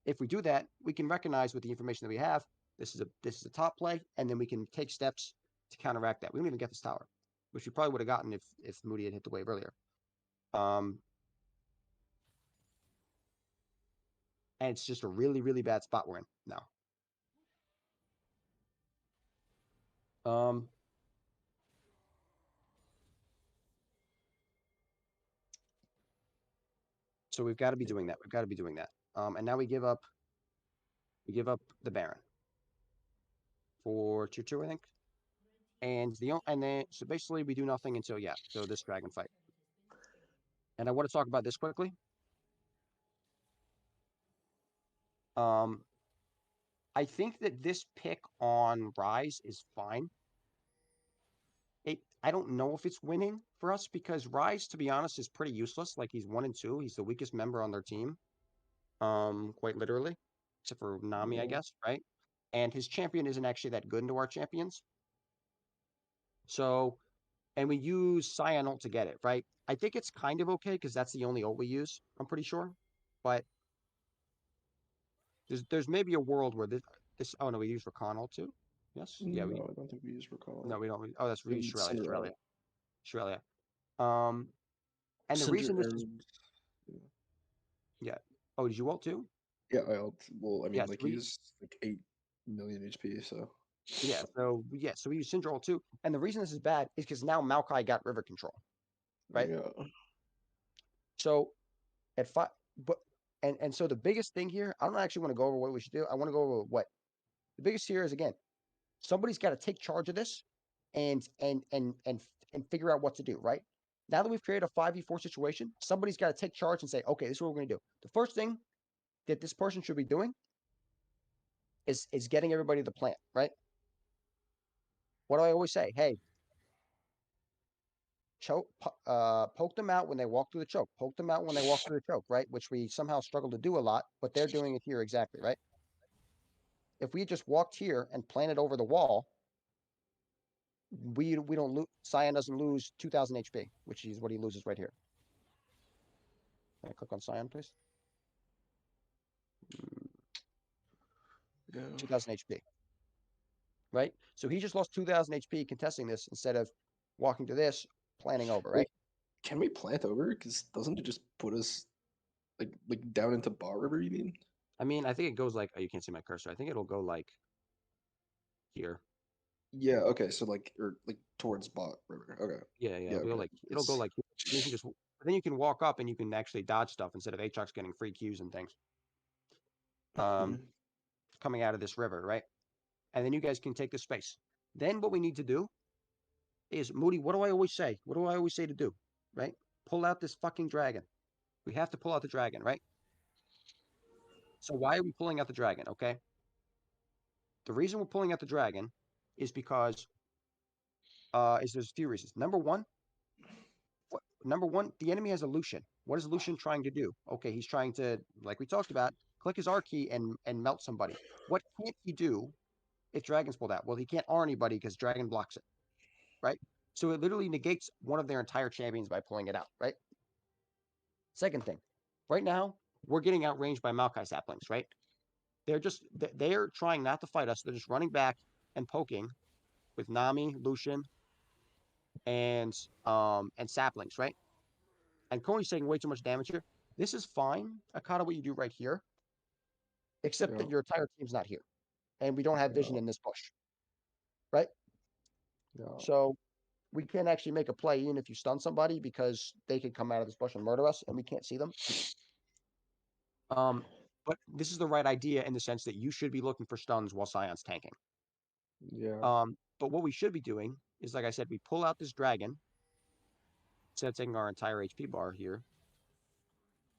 if we do that, we can recognize with the information that we have, this is a top play, and then we can take steps to counteract that. We don't even get this tower, which we probably would have gotten if Moody had hit the wave earlier. And it's just a really, really bad spot we're in now. So we've got to be doing that. We've got to be doing that. And now we give up the Baron for tier 2, I think. And then so basically we do nothing until so this dragon fight. And I want to talk about this quickly. I think that this pick on Rise is fine. I don't know if it's winning for us because Rise, to be honest, is pretty useless. Like he's 1 and 2. He's the weakest member on their team. Quite literally. Except for Nami, I guess, right? And his champion isn't actually that good into our champions. So, and we use Cyan ult to get it, right? I think it's kind of okay because that's the only ult we use, I'm pretty sure. But there's maybe a world where oh no, we use Rakan ult too? Yes? Yeah, no, I don't think we use recall. No, we don't. Oh, that's really Cinderella. Shrelia. And the Cinder reason this is and yeah. Oh, did you ult too? yeah, I ult. Well, I mean, Yes, like he's like 8 million HP, so so we use Syndra ult too. And the reason this is bad is because now Maokai got river control, right? yeah. So at 5, but and so the biggest thing here, I don't actually want to go over what we should do. I want to go over what the biggest here is. Again, somebody's got to take charge of this and figure out what to do, right? Now that we've created a 5v4 situation, somebody's got to take charge and say, okay, this is what we're going to do. The first thing that this person should be doing is getting everybody the plan, right? What do I always say? Hey, poke them out when they walk through the choke. Poke them out when they walk through the choke, right? Which we somehow struggle to do a lot, but they're doing it here exactly, right? if we had just walked here and planted over the wall, we don't lose. Cyan doesn't lose 2,000 HP, which is what he loses right here. Can I click on Cyan, please? Yeah. 2,000 HP. Right? So he just lost 2,000 HP contesting this instead of walking to this, planning over, right? Wait, can we plant over? Because doesn't it just put us like down into Bar River? You mean? I mean, I think it goes like, oh, you can't see my cursor. I think it'll go like here. Yeah. Okay. So like or like towards Bot River. Okay. Yeah, Yeah. it'll go Okay. like it'll go like here. And you can just then you can walk up and you can actually dodge stuff instead of Aatrox getting free Qs and things. Mhm. Coming out of this river, right? And then you guys can take the space. Then what we need to do is, Moody, what do I always say? What do I always say to do? Right? Pull out this fucking dragon. We have to pull out the dragon, right? So why are we pulling out the dragon? Okay. The reason we're pulling out the dragon is because there's a few reasons. Number one, the enemy has a Lucian. What is Lucian trying to do? Okay, he's trying to, like we talked about, click his R key and melt somebody. What can't he do if Dragon's pulled out? Well, he can't R anybody because Dragon blocks it, right? So it literally negates one of their entire champions by pulling it out, right? Second thing, right now, we're getting outranged by Maokai saplings, right? They're trying not to fight us. They're just running back and poking with Nami, Lucian, and saplings, right? And Coney's taking way too much damage here. This is fine, Akata, what you do right here, except that your entire team's not here, and we don't have vision in this bush, right? Yeah. So we can't actually make a play even if you stun somebody because they could come out of this bush and murder us, and we can't see them. But this is the right idea in the sense that you should be looking for stuns while Scion's tanking. Yeah. But what we should be doing is, like I said, we pull out this dragon instead of taking our entire HP bar here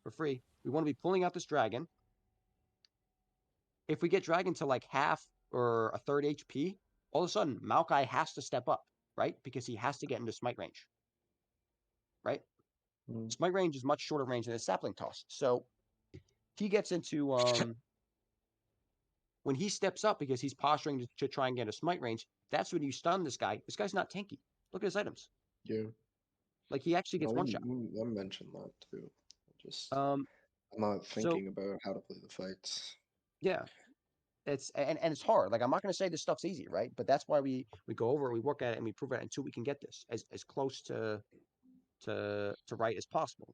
for free. We want to be pulling out this dragon. If we get dragon to like half or a third HP, all of a sudden Maokai has to step up, right? Because he has to get into smite range, right? Mhm. Smite range is much shorter range than a sapling toss. So he gets into when he steps up because he's posturing to try and get a smite range, that's when you stun this guy. This guy's not tanky. Look at his items. Yeah. Like he actually gets No, one shot. I mentioned that too. Just Um, I'm not so thinking about how to play the fights. yeah, it's and it's hard. Like I'm not going to say this stuff's easy, right? But that's why we go over it, we work at it, and we prove it until we can get this as close to right as possible.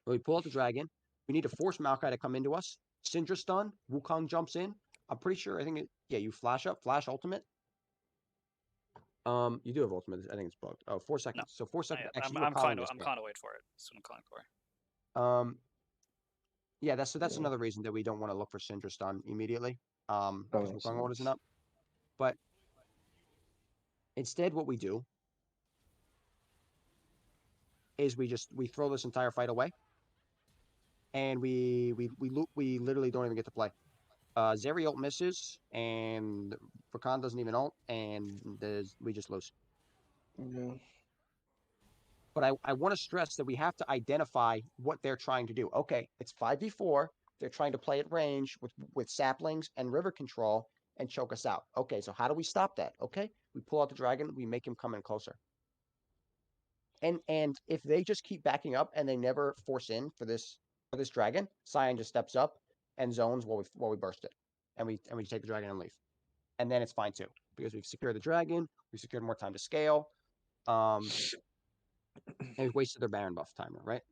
When we pull out the dragon, we need to force Maokai to come into us. Syndra stun, Wukong jumps in. I'm pretty sure. I think you flash up, flash ultimate. You do have ultimate. I think it's bugged. Oh, 4 seconds. No, So 4 seconds. I'm Actually, you were calling this. I'm calling to wait for it. That's what I'm calling for. Yeah, that's Yeah. another reason that we don't want to look for Syndra stun immediately. That Because makes Wukong mode isn't sense. up. But instead, what we do is we throw this entire fight away, and we literally don't even get to play. Zeri ult misses, and Rakan doesn't even ult, and we just lose. Yeah. But I want to stress that we have to identify what they're trying to do. Okay, it's 5v4. They're trying to play at range with saplings and river control and choke us out. Okay, so how do we stop that? Okay, we pull out the dragon, we make him come in closer. And if they just keep backing up and they never force in for this dragon, Cyan just steps up and zones while we burst it, and we take the dragon and leave, and then it's fine too because we've secured the dragon, we've secured more time to scale, and we've wasted their Baron buff timer, right?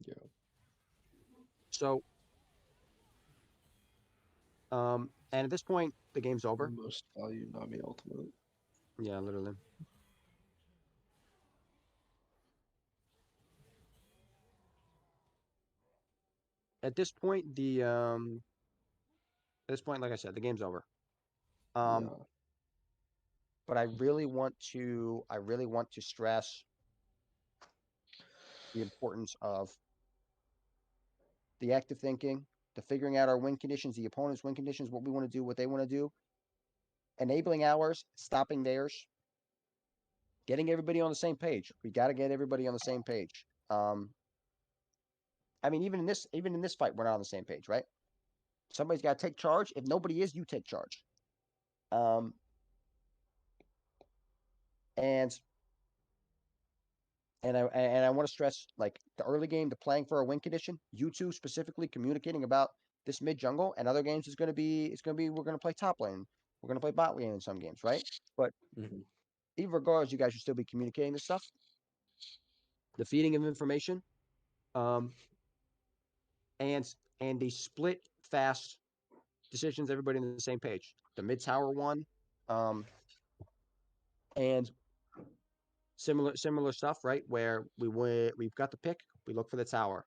Yeah. So, and at this point, the game's over. Most value Nami ultimate. Yeah, literally. At this point, like I said, the game's over. Yeah. But I really want to stress the importance of the active thinking, the figuring out our win conditions, the opponent's win conditions, what we want to do, what they want to do, enabling ours, stopping theirs, getting everybody on the same page. We got to get everybody on the same page. I mean, even in this fight, we're not on the same page, right? Somebody's got to take charge. If nobody is, you take charge. Um, and I want to stress, like, the early game, the playing for a win condition. You two specifically communicating about this mid jungle, and other games is going to be we're going to play top lane, we're going to play bot lane in some games, right? But Mhm. even regardless, you guys should still be communicating this stuff. The feeding of information, um, and the split fast decisions. Everybody on the same page. The mid tower one, and similar stuff, right? Where we've got the pick, we look for the tower.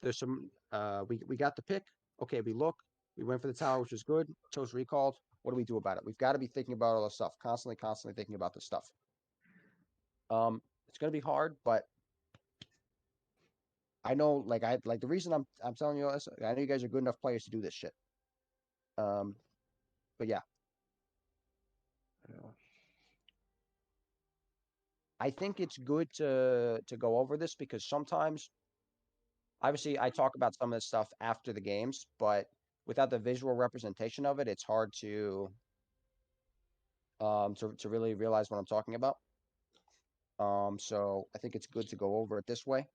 There's some we got the pick. Okay, we look, we went for the tower, which is good. Chose recalled. What do we do about it? We've got to be thinking about all this stuff, constantly thinking about this stuff. It's gonna be hard, but I know, like, the reason I'm telling you all this. I know you guys are good enough players to do this shit. But yeah, Yeah. I think it's good to go over this because sometimes, obviously, I talk about some of this stuff after the games, but without the visual representation of it, it's hard to really realize what I'm talking about. So I think it's good to go over it this way.